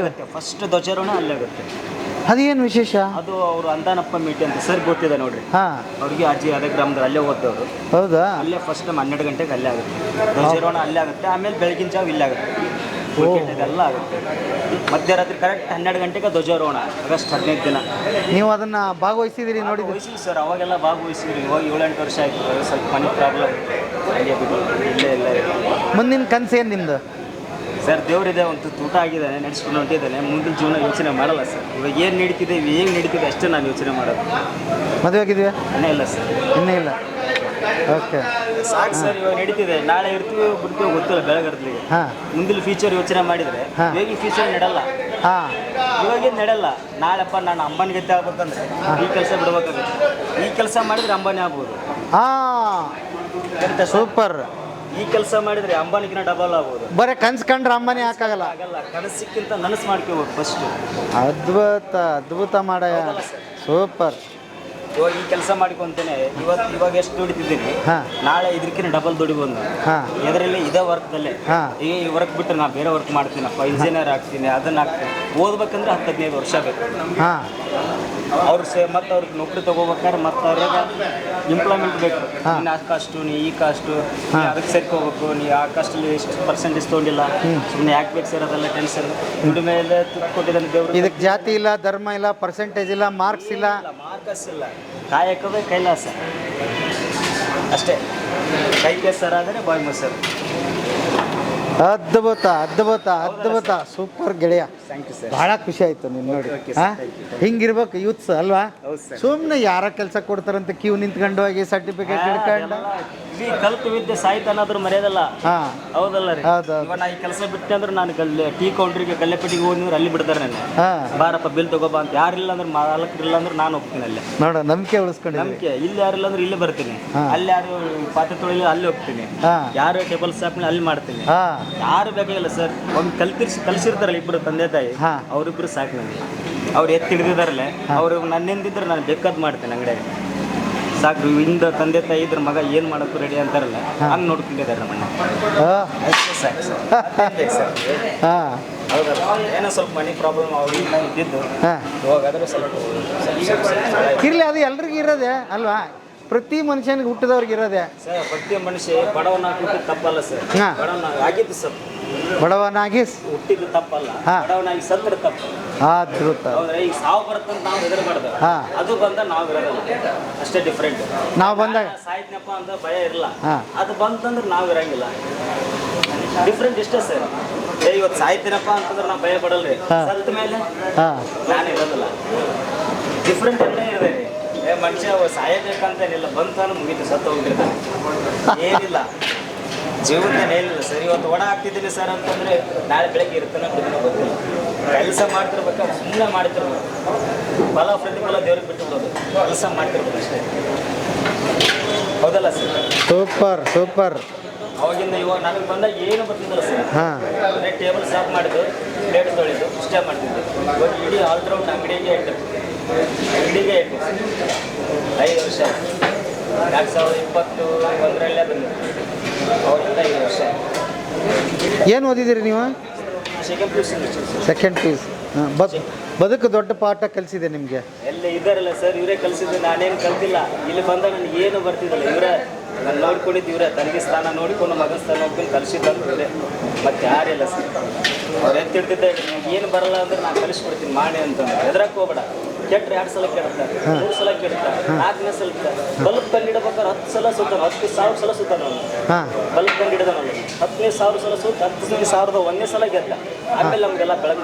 Speaker 1: ಫಸ್ಟ್ ಧ್ವಜಾರೋಹಣ ಅಲ್ಲೇ ಆಗುತ್ತೆ.
Speaker 2: ಅದೇನು ವಿಶೇಷ?
Speaker 1: ಅದು ಅವರು ಅಂದಾನಪ್ಪ ಮೀಟಿ ಅಂತ ಸರ್ ಗೊತ್ತಿದೆ ನೋಡ್ರಿ.
Speaker 2: ಹಾಂ,
Speaker 1: ಅವ್ರಿಗೆ ಅಜ್ಜಿ ಅದೇ ಗ್ರಾಮದಲ್ಲಿ ಅಲ್ಲೇ ಓದೋರು.
Speaker 2: ಹೌದಾ?
Speaker 1: ಅಲ್ಲೇ ಫಸ್ಟ್ ಟೈಮ್ 12 ಗಂಟೆಗೆ ಅಲ್ಲೇ ಆಗುತ್ತೆ ಧ್ವಜಾರೋಹಣ. ಅಲ್ಲೇ ಆಗುತ್ತೆ. ಆಮೇಲೆ ಬೆಳಗಿನ ಜಾವ ಇಲ್ಲೇ ಆಗುತ್ತೆ. ಇದೆಲ್ಲ ಆಗುತ್ತೆ. ಮಧ್ಯರಾತ್ರಿ ಕರೆಕ್ಟ್ 12 ಗಂಟೆಗೆ ಧ್ವಜಾರೋಹಣ, ಆಗಸ್ಟ್ 15 ದಿನ.
Speaker 2: ನೀವು ಅದನ್ನು ಭಾಗವಹಿಸಿದಿರಿ? ನೋಡಿದ್ರಿ?
Speaker 1: ವಹಿಸಿದ್ವಿ ಸರ್, ಅವಾಗೆಲ್ಲ ಭಾಗವಹಿಸಿದ್ವಿ. ಇವಾಗ 7-8 ವರ್ಷ ಆಯಿತು. ಸ್ವಲ್ಪ ಮನೆ ಪ್ರಾಬ್ಲಮ್ ಹಾಗೆ ಬಿಟ್ಟು ಇಲ್ಲೇ
Speaker 2: ಮುಂದಿನ ಕನಸು ಏನು ನಿಮ್ಮದು?
Speaker 1: ಸರ್, ದೇವರಿದೆ, ಒಂದು ಊಟ ಆಗಿದ್ದಾನೆ, ನಡೆಸ್ಕೊಂಡು ಹೊಂಟಿದ್ದಾನೆ. ಮುಂದಿನ ಜೀವನ ಯೋಚನೆ ಮಾಡಲ್ಲ ಸರ್. ಇವಾಗ ಏನು ನಡೀತಿದೆ, ಹೇಗೆ ನಡೀತಿದೆ ಅಷ್ಟೇ ನಾನು ಯೋಚನೆ ಮಾಡೋದು.
Speaker 2: ಮದುವೆ ಆಗಿದೆಯಾ?
Speaker 1: ಇನ್ನೇ ಇಲ್ಲ ಸರ್.
Speaker 2: ಇನ್ನೇ ಇಲ್ಲ. ಓಕೆ,
Speaker 1: ಸಾಕು ಸರ್. ಇವಾಗ ನಡೀತಿದೆ, ನಾಳೆ ಇರ್ತೀವಿ ಬಿಡ್ತೀವಿ ಗೊತ್ತಿಲ್ಲ ಬೆಳಗರ್ಲಿಗೆ.
Speaker 2: ಹಾಂ.
Speaker 1: ಮುಂದಿನ ಫ್ಯೂಚರ್ ಯೋಚನೆ ಮಾಡಿದರೆ ಇವಾಗ ಫ್ಯೂಚರ್ ನಡೆಯಲ್ಲ.
Speaker 2: ಹಾಂ,
Speaker 1: ಇವಾಗೇನು ನಡೆಯಲ್ಲ. ನಾಳೆಪ್ಪ ನಾನು ಅಂಬಾನಿಗೆ ಆಗ್ಬೇಕಂದ್ರೆ ಈ ಕೆಲಸ ಬಿಡ್ಬೇಕಾಗುತ್ತೆ. ಈ ಕೆಲಸ ಮಾಡಿದರೆ ಅಂಬಾನಿ ಆಗ್ಬೋದು.
Speaker 2: ಹಾಂ, ಸೂಪರ್.
Speaker 1: ಈ ಕೆಲಸ ಮಾಡಿದರೆ ಅಂಬಾನಿಗಿನ ಡಬಲ್ ಆಗ್ಬೋದು.
Speaker 2: ಬರೀ ಕನ್ಸು ಕಂಡ್ರೆ ಅಂಬಾನಿ ಹಾಕಾಗಲ್ಲ.
Speaker 1: ಆಗಲ್ಲ. ಕನಸಿಕ್ಕಿಂತ ನನಸು ಮಾಡ್ಕೋಬೇಕು ಫಸ್ಟ್.
Speaker 2: ಅದ್ಭುತ ಮಾಡಯ್ಯ. ಸೂಪರ್.
Speaker 1: ಇವಾಗ ಈ ಕೆಲಸ ಮಾಡ್ಕೊಂತೇನೆ ಇವಾಗ ಎಷ್ಟು ದುಡಿತಿದ್ದೀನಿ, ನಾಳೆ ಇದಕ್ಕಿಂತ ಡಬಲ್ ದುಡಿಬೋದು ನಾನು. ಇದರಲ್ಲಿ ಇದೇ ವರ್ಕ್ದಲ್ಲೇ. ಈ ವರ್ಕ್ ಬಿಟ್ಟು ನಾನು ಬೇರೆ ವರ್ಕ್ ಮಾಡ್ತೀನಪ್ಪ, ಇಂಜಿನಿಯರ್ ಆಗ್ತೀನಿ, ಅದನ್ನ ಆಗ್ತೀನಿ. ಓದ್ಬೇಕಂದ್ರೆ 10-15 ವರ್ಷ ಬೇಕು.
Speaker 2: ಹಾಂ
Speaker 1: ಅವ್ರು ಮತ್ತು ಅವ್ರಿಗೆ ನೌಕರಿ ತೊಗೋಬೇಕಾದ್ರೆ ಮತ್ತು ಅವ್ರಿಗೆ ಇಂಪ್ಲಾಯ್ಮೆಂಟ್ ಬೇಕು. ನೀನು ಆ ಕಾಸ್ಟು ನೀ ಈ ಕಾಸ್ಟು ನೀ ಅದಕ್ಕೆ ಸೇರ್ಕೋಬೇಕು, ನೀ ಆ ಕಾಸ್ಟಲ್ಲಿ ಎಷ್ಟು ಪರ್ಸೆಂಟೇಜ್ ತೊಗೊಂಡಿಲ್ಲ, ಸುಮ್ಮನೆ ಯಾಕೆ ಬೇಕು ಸರ್ ಅದೆಲ್ಲ ಟೆನ್ಷನ್. ದುಡ್ಡು ಮೇಲೆ ತುತ್ತು ಕೊಟ್ಟಿದ್ದಾನೆ ದೇವರು.
Speaker 2: ಇದಕ್ಕೆ ಜಾತಿ ಇಲ್ಲ, ಧರ್ಮ ಇಲ್ಲ, ಪರ್ಸೆಂಟೇಜ್ ಇಲ್ಲ, ಮಾರ್ಕ್ಸ್ ಇಲ್ಲ,
Speaker 1: ಮಾರ್ಕಸ್ ಇಲ್ಲ. ಕಾಯಕವೇ ಕೈಲಾಸ ಅಷ್ಟೇ. ಕೈ ಕೆಸರ ಆದರೆ ಬಾಯ್ ಮೊಸರು.
Speaker 2: ಅದ್ಭುತ ಅದ್ಭುತ ಅದ್ಭುತ, ಸೂಪರ್ ಗೆಳೆಯ.
Speaker 1: Thank you sir.
Speaker 2: ಭಾಳ ಖುಷಿ ಆಯ್ತು ನೀನು ನೋಡಿ.
Speaker 1: Okay, sir.
Speaker 2: ಹಾಂ
Speaker 1: Thank you.
Speaker 2: ಹಿಂಗಿರ್ಬೇಕು ಯೂತ್ಸ್ ಅಲ್ವಾ?
Speaker 1: ಹೌದು ಸರ್.
Speaker 2: ಸುಮ್ಮನೆ ಯಾರ ಕೆಲಸ ಕೊಡ್ತಾರಂತ ಕ್ಯೂ ನಿಂತ್ಕೊಂಡು ಹೋಗಿ ಸರ್ಟಿಫಿಕೇಟ್ ಹಿಡ್ಕೊಂಡು.
Speaker 1: ಈ ಕಲ್ತು ವಿದ್ಯೆ ಸಾಹಿತ್ಯ ಅನ್ನೋದ್ರ ಮರ್ಯಾದಲ್ಲ.
Speaker 2: ಹಾಂ
Speaker 1: ಹೌದಲ್ಲ ರೀ.
Speaker 2: ಹೌದು
Speaker 1: ಇವಾಗ ನಾ ಈ ಕೆಲಸ ಬಿಟ್ಟೆ ಅಂದ್ರೆ ನಾನು ಟೀ ಕೌಂಟ್ರಿಗೆ ಗಲ್ಲೆಪಟ್ಟಿಗೆ ಹೋಗಿದ್ರೆ ಅಲ್ಲಿ ಬಿಡ್ತಾರೆ ನನ್ನ.
Speaker 2: ಹಾಂ
Speaker 1: ಬಾರಪ್ಪ ಬಿಲ್ ತಗೋಬಾ ಅಂತ. ಯಾರಿಲ್ಲ ಅಂದ್ರೆ ಮಾಲಕರಿಲ್ಲ ಅಂದ್ರೆ ನಾನು ಹೋಗ್ತೀನಿ ಅಲ್ಲೇ.
Speaker 2: ನೋಡ ನಂಬಿಕೆ ಉಳಿಸ್ಕೊಂಡಿದ್ದೀವಿ.
Speaker 1: ನಮ್ಗೆ ಇಲ್ಲಿ ಯಾರಿಲ್ಲ ಅಂದ್ರೆ ಇಲ್ಲೇ ಬರ್ತೀನಿ. ಅಲ್ಲಿ ಯಾರು ಪಾತ್ರೆ ತೊಳಿಲ್ಲ ಅಲ್ಲಿ ಹೋಗ್ತೀನಿ.
Speaker 2: ಹಾಂ
Speaker 1: ಯಾರು ಟೇಬಲ್ ಸಾಕ್ಲಿ ಅಲ್ಲಿ ಮಾಡ್ತೀನಿ.
Speaker 2: ಹಾಂ
Speaker 1: ಯಾರು ಬೇಕಾಗಿಲ್ಲ ಸರ್. ಒಂದು ಕಲಿಸಿರ್ತಾರಲ್ಲ ಇಬ್ಬರು ತಂದೆ ತಾಯಿ,
Speaker 2: ಹಾ.
Speaker 1: ಅವರಿಬ್ಬರು ಸಾಕು ನನಗೆ. ಅವ್ರು ಎತ್ತಿ ಹಿಡಿದಿದ್ದಾರಲ್ಲ, ಅವರು ನನ್ನಿಂದಿದ್ರೆ ನಾನು ಬೇಕಾದ್ ಮಾಡ್ತೇನೆ ಅಂಗಡಿಯಾಗ. ಸಾಕು ಇಂದ ತಂದೆ ತಾಯಿ ಇದ್ರ ಮಗ ಏನು ಮಾಡೋಕ್ಕೂ ರೆಡಿ ಅಂತಾರಲ್ಲ, ಹಂಗೆ ನೋಡ್ಕೊಂಡಿದ್ದಾರೆ ನಮ್ಮನ್ನ. ಅಷ್ಟೇ ಸಾಕು ಸರ್. ಬೇಕು ಸರ್.
Speaker 2: ಹಾಂ
Speaker 1: ಹೌದಲ್ಲ, ಏನೋ ಸ್ವಲ್ಪ ಮನಿ ಪ್ರಾಬ್ಲಮ್ ಅವ್ರಿಂದ ಇದ್ದಿದ್ದು.
Speaker 2: ಹಾಂ
Speaker 1: ಇವಾಗಾದ್ರೆ ಸ್ವಲ್ಪ
Speaker 2: ಇರಲಿ, ಅದು ಎಲ್ರಿಗೂ ಇರೋದೆ ಅಲ್ವಾ? ಪ್ರತಿ ಮನುಷ್ಯನಿಗೆ ಹುಟ್ಟಿದವ್ರಿಗೆ ಇರೋದೆ.
Speaker 1: ಸರ್. ಪ್ರತಿ ಮನುಷ್ಯ ಬಡವನ ಹುಟ್ಟಿದ್ದು ತಪ್ಪಲ್ಲ ಸರ್.
Speaker 2: ಹಾ.
Speaker 1: ಬಡವನ ಆಗಿದ್ದು ಸರ್.
Speaker 2: ಬಡವನಾಗಿ
Speaker 1: ಹುಟ್ಟಿದ್ದು ತಪ್ಪಲ್ಲ,
Speaker 2: ಹಾ.
Speaker 1: ಬಡವನಾಗಿ ಸತ್ರ ತಪ್ಪು.
Speaker 2: ಅದ್ಭುತ.
Speaker 1: ಹೌದ್ರೆ ಈಗ ಸಾವು ಬರುತ್ತಂತ ನಾವು ಹೆದರ್ಬಾರ್ದು.
Speaker 2: ಹಾ.
Speaker 1: ಅದು ಬಂದ ನಾವು ಇರೋದಲ್ಲ, ಅಷ್ಟೇ ಡಿಫ್ರೆಂಟ್.
Speaker 2: ನಾವು ಬಂದಾಗ
Speaker 1: ಸಾಯ್ತನಪ್ಪ ಅಂತ ಭಯ ಇರಲ್ಲ,
Speaker 2: ಹಾ.
Speaker 1: ಅದು ಬಂತಂದ್ರೆ ನಾವು ಇರಂಗಿಲ್ಲ. ಡಿಫ್ರೆಂಟ್ ಇಷ್ಟೇ ಸರ್. ಇವತ್ತು ಸಾಯ್ತೀನಪ್ಪ ಅಂತಂದ್ರೆ ನಾವು ಭಯ ಪಡಲ್ರಿ.
Speaker 2: ಹಾ.
Speaker 1: ಸತ್ತ ಮೇಲೆ
Speaker 2: ಹಾಂ
Speaker 1: ನಾನು ಇರೋದಿಲ್ಲ. ಡಿಫ್ರೆಂಟ್ ಎಲ್ಲ ಇದೆ ರೀ. ಮನುಷ್ಯ ಸಾಯಬೇಕಂತೇನಿಲ್ಲ, ಬಂತಾನು ಮುಗೀತು, ಸತ್ತು ಹೋಗ್ತಿರ್ತಾನೆ. ಏನಿಲ್ಲ ಜೀವನದಲ್ಲಿ ಏನಿಲ್ಲ ಸರ್. ಇವತ್ತು ಒಡ ಹಾಕ್ತಿದ್ದೀನಿ ಸರ್ ಅಂತಂದ್ರೆ ನಾಳೆ ಬೆಳಗ್ಗೆ ಇರ್ತಾನೆ ಬಿಡ್ತಾನೆ ಗೊತ್ತಿಲ್ಲ. ಕೆಲಸ ಮಾಡ್ತಿರ್ಬೇಕಾದ್ರೆ ಸುಮ್ಮನೆ ಮಾಡ್ತಿರ್ಬೇಕು. ಫಲ ಪ್ರತಿಫಲ ದೇವ್ರಿಗೆ ಬಿಟ್ಟುಬಿಡೋದು. ಕೆಲಸ ಮಾಡ್ತಿರ್ಬೇಕು ಅಷ್ಟೇ. ಹೌದಲ್ಲ ಸರ್?
Speaker 2: Super super.
Speaker 1: ಅವಾಗಿಂದ ಇವಾಗ ನನಗೆ ಬಂದಾಗ ಏನು ಬರ್ತಿದ್ದಲ್ಲ ಸರ್.
Speaker 2: ಹಾಂ
Speaker 1: ಅದೇ ಟೇಬಲ್ ಸಾಫ್ ಮಾಡಿದ್ದು, ಪ್ಲೇಟ್ ತೊಳೆದು ಇಷ್ಟೇ ಮಾಡ್ತಿದ್ದೆ. ಇವಾಗ ಇಡೀ ಆಲ್ರೌಂಡ್ ಅಂಗಡಿಗೆ ಇಟ್ಟು 5 ವರ್ಷ 2021 ಬಂದು ಅವಾಗಿಂದ 5 ವರ್ಷ.
Speaker 2: ಏನು ಓದಿದ್ದೀರಿ ನೀವು?
Speaker 1: Second P U C.
Speaker 2: Second ಪೀಸ್. ಹಾಂ ಬದುಕು ದೊಡ್ಡ ಪಾಠ ಕಲಿಸಿದೆ ನಿಮಗೆ.
Speaker 1: ಎಲ್ಲ ಇದ್ದಾರಲ್ಲ ಸರ್, ಇವರೇ ಕಲಿಸಿದ್ದು. ನಾನೇನು ಕಲ್ತಿಲ್ಲ. ಇಲ್ಲಿ ಬಂದಾಗ ನನಗೆ ಏನು ಬರ್ತಿದ್ದಲ್ಲ. ಇವರೇ ನಾನು ನೋಡ್ಕೊಂಡಿದ್ದು. ಇವರೇ ತಂಗಿ ಸ್ಥಾನ ನೋಡಿಕೊಂಡು ಮಗನ ಸ್ಥಾನ ನೋಡ್ಕೊಂಡು ಕಲಿಸಿದ್ದಂತ ಇವರೇ, ಮತ್ತೆ ಯಾರಿಲ್ಲ ಸರ್. ಅವ್ರು ಎತ್ತಿಡ್ತಿದ್ದೆ, ಏನು ಬರಲ್ಲ ಅಂದ್ರೆ ನಾನು ಕಲಿಸ್ಕೊಡ್ತೀನಿ ಮಾಡಿ ಅಂತ. ಹೆದರಕ್ಕೆ ಹೋಗ್ಬೇಡ. ಕೆಟ್ಟರೆ 2 ಸಲ ಕೆಡ್ತಾರೆ, 3 ಸಲ ಕೆಡ್ತಾರೆ, 4ನೇ ಸಲ ಬಲ್ಬ್ ಕಂಡಿಡ್ಬೇಕಾದ್ರೆ 10 ಸಲ ಸುತ್ತಾನ, 10,000 ಸಲ ಸುತ್ತಾನ ಅವನು.
Speaker 2: ಹಾಂ
Speaker 1: ಬಲ್ಬ್ ಕಂಡಿಡ್ದ ನಾನು 10,000 ಸಲ ಸುತ್ತ 10,000 1ನೇ ಸಲ ಗೆದ್ದ. ಆಮೇಲೆ ನಮಗೆಲ್ಲ ಬೆಳಕು.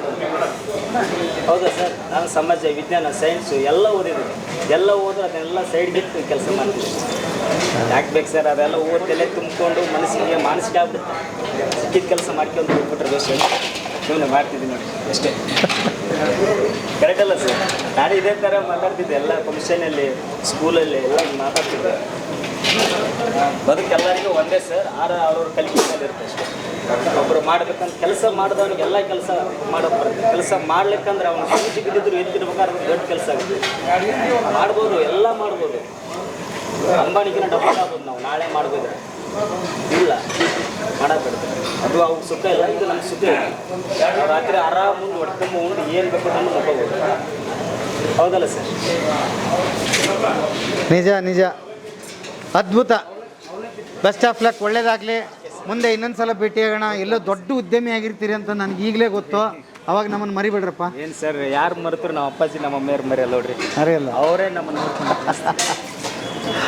Speaker 1: ಹೌದಾ ಸರ್? ನಾನು ಸಮಾಜ ವಿಜ್ಞಾನ ಸೈನ್ಸು ಎಲ್ಲ ಓದಿದ್ದೀನಿ. ಎಲ್ಲ ಓದಿ ಅದನ್ನೆಲ್ಲ ಸೈಡ್ಗಿಟ್ಟು ಕೆಲಸ ಮಾಡ್ತೀನಿ. ಯಾಕೆ ಬೇಕು ಸರ್? ಅದೆಲ್ಲ ಓದೆಲ್ಲ ತುಂಬಿಕೊಂಡು ಮನಸ್ಸಿಗೆ ಮಾನಸಿಕ ಆಗ್ಬಿಡುತ್ತೆ. ಸಿಕ್ಕಿದ ಕೆಲಸ ಮಾಡ್ಕೊಂಡು ಹೋಗ್ಬಿಟ್ರೆ ಬೇಸ್ ನೀವು ಮಾಡ್ತಿದ್ದೀನಿ ನೋಡಿ ಅಷ್ಟೇ. ಕರೆಕ್ಟ್ ಅಲ್ಲ ಸರ್? ನಾನು ಇದೇ ಥರ ಮಾತಾಡ್ತಿದ್ದೆ ಎಲ್ಲ ಫಂಕ್ಷನಲ್ಲಿ, ಸ್ಕೂಲಲ್ಲಿ ಎಲ್ಲ ಮಾತಾಡ್ತಿದ್ದೆ. ಬದುಕು ಎಲ್ಲರಿಗೂ ಒಂದೇ ಸರ್. ಅವ್ರವ್ರ ಕಲಿಕೆ ಇರುತ್ತೆ ಅಷ್ಟೇ. ಒಬ್ಬರು ಮಾಡ್ಬೇಕಂತ ಕೆಲಸ ಮಾಡಿದವನಿಗೆ ಎಲ್ಲ ಕೆಲಸ ಮಾಡೋಕೆ ಬರುತ್ತೆ. ಕೆಲಸ ಮಾಡ್ಲಿಕ್ಕಂದ್ರೆ ಅವನು ಸಿಕ್ಕಿದ್ರು ಎತ್ತಿರ್ಬೇಕಾದ್ರೆ ದೊಡ್ಡ ಕೆಲಸ ಆಗುತ್ತೆ. ಮಾಡ್ಬೋದು, ಎಲ್ಲ ಮಾಡ್ಬೋದು. ಅಂಬಾನಿಗಿನ ಡಬಲ್ ಆಗ್ಬೋದು. ನಾವು ನಾಳೆ ಮಾಡ್ಬೋದು ಇಲ್ಲ ಮಾಡಕ್ಕೆ ಅದು ಅವ್ರ ಸುಖ ಇಲ್ಲ. ಇದು ನಮ್ಗೆ ಸುಖ ಇಲ್ಲ. ನಾವು ರಾತ್ರಿ ಆರಾಮುಂಡು ಹೊಟ್ಟೆಂಬ ಉಂಡು ಏನು ಬೇಕು ಅದನ್ನು ಮುಖಬೋದು. ಹೌದಲ್ಲ ಸರ್?
Speaker 2: ನಿಜ ನಿಜ. ಅದ್ಭುತ. Best of luck. ಒಳ್ಳೇದಾಗಲಿ. ಮುಂದೆ ಇನ್ನೊಂದು ಸಲ ಭೇಟಿಯಾಗೋಣ. ಎಲ್ಲೋ ದೊಡ್ಡ ಉದ್ಯಮಿ ಆಗಿರ್ತೀರಿ ಅಂತ ನನಗೆ ಈಗಲೇ ಗೊತ್ತು. ಅವಾಗ ನಮ್ಮನ್ನು ಮರಿಬೇಡ್ರಪ್ಪ.
Speaker 1: ಏನು ಸರ್, ಯಾರು ಮರೆತರು ನಮ್ಮ ಅಪ್ಪಾಜಿ ನಮ್ಮ ಅಮ್ಮೆಯವ್ರು ಮರೆಯಲ್ಲ ನೋಡ್ರಿ.
Speaker 2: ಮರೆಯಲ್ಲ.
Speaker 1: ಅವರೇ ನಮ್ಮನ್ನು ನೋಡ್ಕೊಂಡು.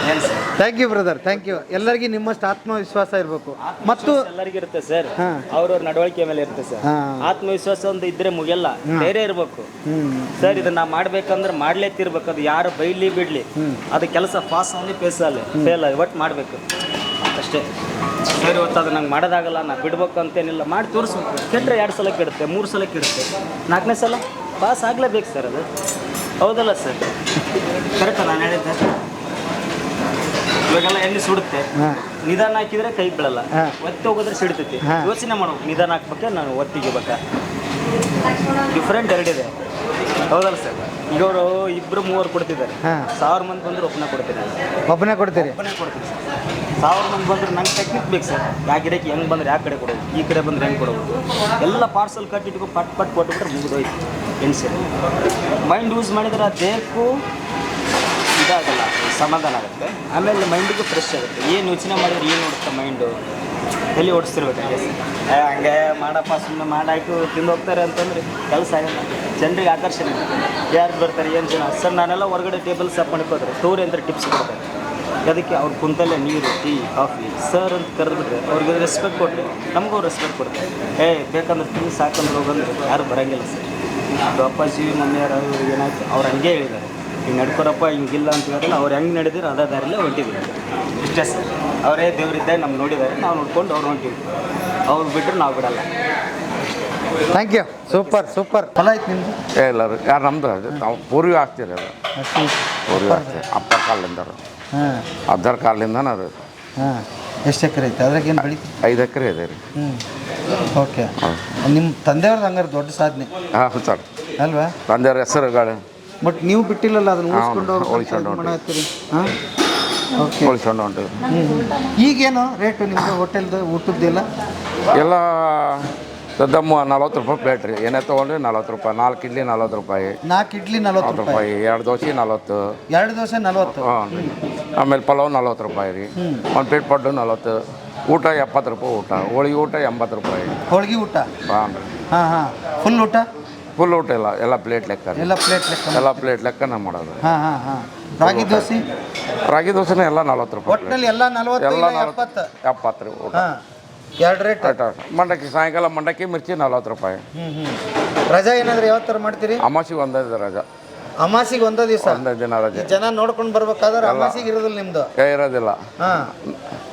Speaker 1: ಏನು sir?
Speaker 2: Thank you brother, thank you. ಎಲ್ಲರಿಗೂ ನಿಮ್ಮಷ್ಟು ಆತ್ಮವಿಶ್ವಾಸ ಇರಬೇಕು. ಮತ್ತು
Speaker 1: ಎಲ್ಲರಿಗೂ ಇರುತ್ತೆ ಸರ್.
Speaker 2: ಹಾಂ
Speaker 1: ಅವ್ರವ್ರ ನಡವಳಿಕೆ ಮೇಲೆ ಇರುತ್ತೆ ಸರ್.
Speaker 2: ಹಾಂ
Speaker 1: ಆತ್ಮವಿಶ್ವಾಸ ಒಂದು ಇದ್ರೆ ಮುಗಿಯಲ್ಲ, ಧೈರ್ಯ ಇರಬೇಕು ಸರ್. ಇದನ್ನ ನಾವು ಮಾಡ್ಬೇಕಂದ್ರೆ ಮಾಡ್ಲೇ ತಿರ್ಬೇಕು. ಅದು ಯಾರು ಬೈಲಿ ಬಿಡ್ಲಿ, ಅದು ಕೆಲಸ ಪಾಸ್ ಅವನೇ ಫೇಲ್ ಒಟ್ಟು ಮಾಡಬೇಕು ಅಷ್ಟೇ ಸರ್. ಇವತ್ತು ಅದು ನಂಗೆ ಮಾಡೋದಾಗಲ್ಲ, ನಾ ಬಿಡ್ಬೇಕು ಅಂತೇನಿಲ್ಲ, ಮಾಡಿ ತೋರಿಸ್ಬೇಕು. ಕೆಟ್ಟರೆ 2 ಸಲ ಕೆಡುತ್ತೆ, 3 ಸಲ ಕೆಡುತ್ತೆ, 4ನೇ ಸಲ ಪಾಸ್ ಆಗಲೇಬೇಕು ಸರ್. ಅದು ಹೌದಲ್ಲ ಸರ್? ಕರೆಕ್ಟ ನಾನು ಹೇಳಿದ್ದೆ? ಇವಾಗೆಲ್ಲ ಎಣ್ಣೆ ಸುಡುತ್ತೆ, ನಿಧಾನ ಹಾಕಿದ್ರೆ ಕೈ ಬೀಳಲ್ಲ, ಒತ್ತಿ ಹೋಗೋದ್ರೆ ಸಿಡ್ತೈತಿ. ಯೋಚನೆ ಮಾಡ್ಬೇಕು, ನಿಧಾನ ಹಾಕ್ಬೇಕಾ ನಾನು ಒತ್ತಿಗೆ ಬೇಕಾ? ಡಿಫ್ರೆಂಟ್ ಎರಡಿದೆ. ಹೌದಲ್ಲ ಸರ್? ಈಗ ಅವರು 2-3 ಕೊಡ್ತಿದ್ದಾರೆ. 1000 ಮಂದಿ ಬಂದ್ರೆ ಒಬ್ಬನೇ ಕೊಡ್ತೀನಿ.
Speaker 2: ಒಬ್ಬನೇ ಕೊಡ್ತೀರಿ?
Speaker 1: ಒಬ್ಬನೇ ಕೊಡ್ತೀನಿ ಸರ್.
Speaker 6: 1000 ಮಂದಿ ಬಂದ್ರೆ ನಂಗೆ ಟೆಕ್ನಿಕ್ ಬೇಕು ಸರ್. ಯಾವ ಗಿಡಕ್ಕೆ ಹೆಂಗೆ ಬಂದ್ರೆ ಯಾವ ಕಡೆ ಕೊಡೋದು, ಈ ಕಡೆ ಬಂದ್ರೆ ಹೆಂಗೆ ಕೊಡೋದು, ಎಲ್ಲ ಪಾರ್ಸಲ್ ಕಟ್ಟಿಟ್ಕೊ ಪಟ್ ಕೊಟ್ಬಿಟ್ರೆ ಮುಗಿದೋಯ್ತು. ಎಣ್ಸರಿ ಮೈಂಡ್ ಯೂಸ್ ಮಾಡಿದ್ರೆ ಆ ದೇಹಕ್ಕೂ ಇದಾಗಲ್ಲ, ಸಮಾಧಾನ ಆಗುತ್ತೆ. ಆಮೇಲೆ ಮೈಂಡಿಗೂ ಫ್ರೆಶ್ ಆಗುತ್ತೆ. ಏನು ಯೋಚನೆ ಮಾಡಿದ್ರೆ ಏನು ನೋಡುತ್ತೆ ಮೈಂಡು, ಎಲ್ಲಿ ಓಡಿಸ್ತಿರ್ಬೇಕಾಗಿದೆ ಸರ್. ಹಂಗೆ ಮಾಡಪ್ಪ ಸುಮ್ಮನೆ ಮಾಡಾಯ್ತು ತಿಂದು ಹೋಗ್ತಾರೆ ಅಂತಂದ್ರೆ ಕೆಲಸ ಆಗಲ್ಲ. ಜನರಿಗೆ ಆಕರ್ಷಣೆ ಯಾರು ಬರ್ತಾರೆ ಏನು ಜನ ಸರ್. ನಾನೆಲ್ಲ ಹೊರಗಡೆ ಟೇಬಲ್ ಸಾಫ್ ಮಾಡ್ಕೋತಾರೆ ಟೂರ್ ಅಂತ ಟಿಪ್ಸ್ ಕೊಡ್ತಾರೆ. ಅದಕ್ಕೆ ಅವ್ರು ಕುಂತಲ್ಲೇ ನೀರು ಟೀ ಕಾಫಿ ಸರ್ ಅಂತ ಕರೆದ್ಬಿಟ್ರೆ ಅವ್ರಿಗೆ ರೆಸ್ಪೆಕ್ಟ್ ಕೊಟ್ಟರೆ ನಮಗೂ ರೆಸ್ಪೆಕ್ಟ್ ಕೊಡ್ತಾರೆ. ಬೇಕಂದ್ರೆ ತಿಂದು ಸಾಕಂದ್ರೆ ಹೋಗಂದ್ರೆ ಯಾರು ಬರೋಂಗಿಲ್ಲ ಸರ್. ಅದು ಅಪ್ಪಾಜಿ ಮಮ್ಮಿಯರು ಏನಾಯ್ತು ಅವ್ರು ಹಂಗೆ ಹೇಳಿದ್ದಾರೆ, ಹಿಂಗೆ ನಡ್ಕೊರಪ್ಪ ಹಿಂಗಿಲ್ಲ ಅಂತ ಹೇಳಿದ್ರೆ ಅವ್ರು ಹೆಂಗೆ ನಡೆದಿರೋ ಅದೇ ದಾರಿಲೇ ಹೊಂಟಿದ್ವಿ ಇಷ್ಟೇ ಸರ್. ಅವರೇ ದೇವರಿದ್ದೆ ನಮ್ಗೆ ನೋಡಿದ್ದಾರೆ, ನಾವು ನೋಡ್ಕೊಂಡು ಅವ್ರು ಹೊಂಟಿವಿ. ಅವ್ರು ಬಿಟ್ಟರೆ ನಾವು ಬಿಡಲ್ಲ.
Speaker 2: Thank you. ಸೂಪರ್ ಹೊಲ ಐತೆ ನಿಮ್ಮದು?
Speaker 5: ಎಲ್ಲರೂ ಯಾರು ನಮ್ದು ಅದು ನಾವು ಪೂರ್ವಿ ಆಗ್ತೀರಿ ಅದು. ಪೂರ್ವಿ ಆಗ್ತೀವಿ ಅಪ್ಪ ಕಾಲಿಂದ
Speaker 2: ಹಾಂ
Speaker 5: ಅರ್ಧರ ಕಾಲಿಂದನ ಅದು.
Speaker 2: ಹಾಂ ಎಷ್ಟು ಎಕರೆ ಐತೆ? ಅದ್ರಾಗ ಏನು ಬೆಳಿತೀವಿ?
Speaker 5: 5 ಎಕರೆ ಇದೆ ರೀ.
Speaker 2: ಓಕೆ. ನಿಮ್ಮ ತಂದೆಯವ್ರದ್ದು ಹಂಗಾರೆ ದೊಡ್ಡ ಸಾಧನೆ
Speaker 5: ಹಾಂ ಸರ್.
Speaker 2: ಅಲ್ವಾ?
Speaker 5: ತಂದೆಯವ್ರ ಹೆಸರುಗಳು
Speaker 2: ಬಟ್ ನೀವು ಬಿಟ್ಟಿಲ್ಲಲ್ಲ ಅದನ್ನ ಉಳಿಸ್ಕೊಂಡು
Speaker 5: ಉಳಿಸ್ಕೊಂಡು
Speaker 2: ಮಾಡ್ತೀರಿ. ಹಾಂ ಓಕೆ.
Speaker 5: ಉಳಿಸ್ಕೊಂಡು ಹೊಂಟಿವಿ.
Speaker 2: ಈಗೇನು ರೇಟು ನಿಮ್ಮದು ಹೋಟೆಲ್ದು ಊಟದ್ದೆಲ್ಲ?
Speaker 5: ಎಲ್ಲ ದಮ್ಮ 40 ರೂಪಾಯಿ ಪ್ಲೇಟ್ ರೀ. ಏನೇ ತೊಗೊಂಡ್ರಿ 40 ರೂಪಾಯಿ. 4 ಇಡ್ಲಿ 40 ರೂಪಾಯಿ.
Speaker 2: 4 ಇಡ್ಲಿ 40 ರೂಪಾಯಿ.
Speaker 5: 2 ದೋಸೆ 40.
Speaker 2: 2 ದೋಸೆ 40.
Speaker 5: ಹ್ಞೂ. ಆಮೇಲೆ ಪಲಾವ್ 40 ರೂಪಾಯಿ ರೀ. ಒಂದು ಪ್ಲೇಟ್ ಪಡ್ಡು 40. ಊಟ 70 ರೂಪಾಯಿ ಊಟ. ಹೋಳಿಗೆ ಊಟ 80 ರೂಪಾಯಿ.
Speaker 2: ಹೋಳಿಗೆ ಊಟ?
Speaker 5: ಹಾಂ ರೀ.
Speaker 2: ಹಾಂ ಫುಲ್ ಊಟ?
Speaker 5: ಫುಲ್ ಊಟ ಎಲ್ಲ ಪ್ಲೇಟ್ ಲೆಕ್ಕ ರೀ.
Speaker 2: ಎಲ್ಲ ಪ್ಲೇಟ್ ಲೆಕ್ಕನ ಮಾಡೋದು. ಹಾಂ ರಾಗಿ ದೋಸೆ?
Speaker 5: ರಾಗಿ ದೋಸೆನೇ ಎಲ್ಲ 40 ರೂಪಾಯಿ.
Speaker 2: ಒಟ್ಟಿನಲ್ಲಿ ಎಲ್ಲ 40
Speaker 5: ಎಲ್ಲ
Speaker 2: 70
Speaker 5: ರೀ ಊಟ.
Speaker 2: ಹಾಂ 2 ರೇಟ್.
Speaker 5: ಮಂಡಕ್ಕಿ ಸಾಯಂಕಾಲ ಮಂಡಕ್ಕಿ ಮಿರ್ಚಿ 40 ರೂಪಾಯಿ.
Speaker 2: ರಜಾ ಏನಾದರೂ ಯಾವ ಥರ ಮಾಡ್ತೀರಿ?
Speaker 5: ಅಮಾಸಿಗೆ ಒಂದೇ ರಜಾ.
Speaker 2: ಅಮಾಸಿಗೆ ಒಂದೇ ದಿವಸ?
Speaker 5: ಒಂದೇ ದಿನ ರಜೆ.
Speaker 2: ಜನ ನೋಡ್ಕೊಂಡು ಬರ್ಬೇಕಾದ್ರೆ ಅಮಾಸಿಗೆ ಇರೋದಿಲ್ಲ ನಿಮ್ಮದು?
Speaker 5: ಇರೋದಿಲ್ಲ.
Speaker 2: ಹಾಂ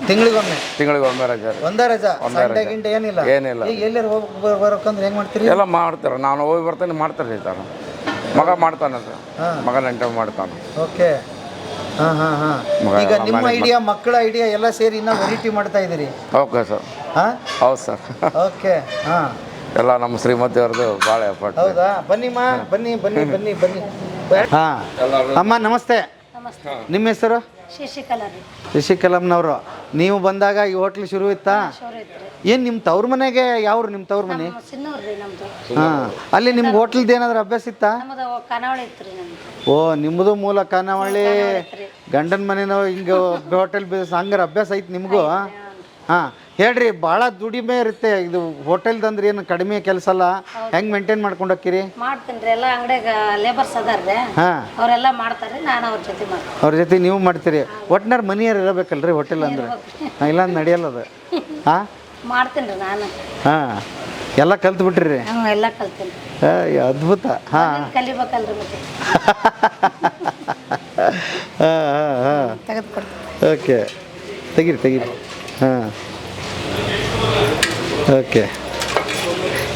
Speaker 2: ತಿಂಗಳಿಗೊಮ್ಮೆ?
Speaker 5: ತಿಂಗಳಿಗೊಮ್ಮೆ ರಜೆ.
Speaker 2: ಒಂದೇ ರಜಾ? ಸಂಡೆ ಗಿಂಡೆ ಏನಿಲ್ಲ?
Speaker 5: ಏನಿಲ್ಲ.
Speaker 2: ಈಗ ಎಲ್ಲರೂ ಹೋಗಿ ಬರ್ಬೇಕಂದ್ರೆ ಹೆಂಗೆ ಮಾಡ್ತೀರಿ?
Speaker 5: ಎಲ್ಲ ಮಾಡ್ತಾರೆ. ನಾನು ಹೋಗಿ ಬರ್ತೇನೆ ಮಾಡ್ತಾರೆ ಸರ್. ಮಗ ಮಾಡ್ತಾನೆ ಸರ್. ಮಗ ನೆಂಟ ಮಾಡ್ತಾನೆ.
Speaker 2: ಓಕೆ. ಹಾಂ ಈಗ ನಿಮ್ಮ ಐಡಿಯಾ ಮಕ್ಕಳ ಐಡಿಯಾ ಎಲ್ಲ ಸೇರಿ ಇನ್ನೂ ವೆರೈಟಿ ಮಾಡ್ತಾ ಇದ್ದೀರಿ?
Speaker 5: Okay sir.
Speaker 2: ಹಾಂ
Speaker 5: ಹೌದು ಸರ್.
Speaker 2: ಓಕೆ. ಹಾಂ
Speaker 5: ಎಲ್ಲ ನಮ್ಮ ಶ್ರೀಮತಿ ಅವ್ರದ್ದು ಭಾಳ ಎಫರ್ಟ್.
Speaker 2: ಹೌದಾ? ಬನ್ನಿಮ್ಮ ಬನ್ನಿ. ಹಾಂ ಅಮ್ಮ ನಮಸ್ತೆ. ನಿಮ್ಮ ಹೆಸರು? ಶಶಿಕಲಾಮ್ನವರು. ನೀವು ಬಂದಾಗ ಈ ಹೋಟ್ಲ್ ಶುರು ಇತ್ತಾ? ಏನು ನಿಮ್ಮ ತವ್ರ ಮನೆಗೆ ಯಾವ್ರು ನಿಮ್ಮ ತವ್ರ ಮನೆ? ಹಾಂ ಅಲ್ಲಿ ನಿಮ್ಗೆ ಹೋಟ್ಲ್ದು ಏನಾದ್ರು ಅಭ್ಯಾಸ ಇತ್ತಾ? ಓ ನಿಮ್ಮದು ಮೂಲ ಖಾನಾವಳಿ. ಗಂಡನ ಮನೆನೋ ಹಿಂಗೆ ಹೋಟೆಲ್ ಬಿಸ್ನೆಸ್ ಹಂಗಾರೆ ಅಭ್ಯಾಸ ಐತೆ ನಿಮಗೂ? ಹಾಂ ಹೇಳ್ರಿ. ಭಾಳ ದುಡಿಮೆ ಇರುತ್ತೆ ಇದು ಹೋಟೆಲ್ದಂದ್ರೆ. ಏನು ಕಡಿಮೆ ಕೆಲಸ ಅಲ್ಲ. ಹೆಂಗೆ ಮೇಂಟೈನ್ ಮಾಡ್ಕೊಂಡು ಹೋಗ್ತೀರಿ?
Speaker 7: ಮಾಡ್ತೀನಿ ಎಲ್ಲ ಅಂಗಡಿಯಾಗ ಲೇಬರ್ಸ್ ಅದಾರ್ರಿ.
Speaker 2: ಹಾಂ
Speaker 7: ಅವರೆಲ್ಲ ಮಾಡ್ತಾರೆ, ನಾನು ಅವ್ರ ಜೊತೆ ಮಾಡ್ತೀನಿ.
Speaker 2: ಅವ್ರ ಜೊತೆ ನೀವು ಮಾಡ್ತೀರಿ? ಒಟ್ಟಿನಾರು ಮನಿಯರು ಇರಬೇಕಲ್ರಿ ಹೋಟೆಲ್ ಅಂದ್ರೆ? ಇಲ್ಲ ನಡೆಯಲ್ಲ ಅದು. ಹಾಂ
Speaker 7: ಮಾಡ್ತೀನಿ ರೀ ನಾನು.
Speaker 2: ಹಾಂ ಎಲ್ಲ ಕಲ್ತ್ಬಿಟ್ರಿ?
Speaker 7: ಎಲ್ಲ ಕಲ್ತೀನಿ.
Speaker 2: ಅದ್ಭುತ. ಹಾಂ
Speaker 7: ಕಲಿಬೇಕಲ್ರಿ ಮತ್ತೆ.
Speaker 2: ಹಾಂ
Speaker 7: ತೆಗೆದುಕೊಡ್ತೀನಿ.
Speaker 2: ಓಕೆ ತೆಗೀರಿ. ಹಾಂ ಓಕೆ.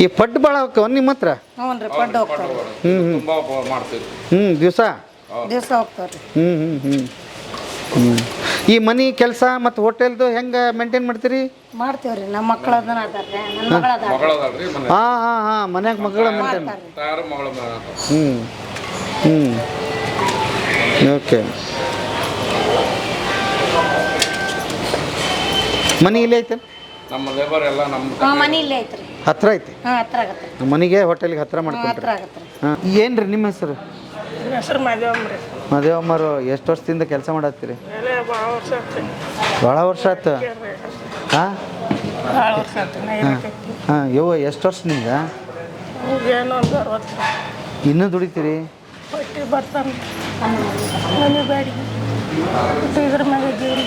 Speaker 2: ಈ ಪಡ್ಡು ಭಾಳ ಹೋಗ್ತಾವ ನಿಮ್ಮ ಹತ್ರ?
Speaker 7: ಹ್ಞೂ ರೀ ಪಡ್ಡು ಹೋಗ್ತಾವೆ.
Speaker 2: ದಿವಸ
Speaker 7: ಹೋಗ್ತಾವ್ರಿ.
Speaker 2: ಈ ಮನೆ ಕೆಲಸ ಮತ್ತು ಹೋಟೆಲ್ದು ಹೆಂಗೆ ಮೇಂಟೈನ್ ಮಾಡ್ತೀರಿ?
Speaker 7: ಮಾಡ್ತೀವ್ರಿ. ನಮ್ಮ ಮಕ್ಕಳು ಅದನ್ನ ಅದಾರ್ರಿ, ನನ್ನ ಮಗಳ ಅದಾರ.
Speaker 2: ಹಾಂ ಮನ್ಯಾಗ ಮಗಳ ಮೇಂಟೈನ್. ಓಕೆ. ಮನೆ ಇಲ್ಲೇ ಐತೆ?
Speaker 5: ನಮ್ಮ ಲೇಬರ್ ಎಲ್ಲ ನಮ್ಮ
Speaker 7: ಮನೆ ಇಲ್ಲೇ ಐತ್ರಿ.
Speaker 2: ಹತ್ರ ಐತಿ?
Speaker 7: ಹತ್ರ ಆಗತ್ತೆ.
Speaker 2: ಮನೆಗೆ ಹೋಟೆಲ್ಗೆ ಹತ್ರ ಮಾಡ್ಕೊಂಡ್ರಿ?
Speaker 7: ಹತ್ರ ಆಗತ್ತೆ.
Speaker 2: ಹಾಂ ಏನ್ರಿ ನಿಮ್ಮ ಹೆಸರು?
Speaker 3: ಹೆಸರು ಮಾದೇವಮ್ರಿ.
Speaker 2: ಮಾದೇವಮ್ಮರು ಎಷ್ಟು ವರ್ಷದಿಂದ ಕೆಲಸ ಮಾಡತ್ತೀರಿ? ಭಾಳ ವರ್ಷ ಆಯ್ತು. ಹಾಂ ಹಾಂ ಯವ್ವ ಎಷ್ಟು ವರ್ಷ ನಿಮ್ಗೆ?
Speaker 3: ಏನೋ ಒಂದು 60.
Speaker 2: ಇನ್ನೂ ದುಡಿತೀರಿ?
Speaker 3: ಹೊಟ್ಟೆ ಬರ್ತಾನೆ ಮನೆ ಬಾಡಿಗೆ ಇದ್ರ ಮ್ಯಾಗ ಜೀವನ.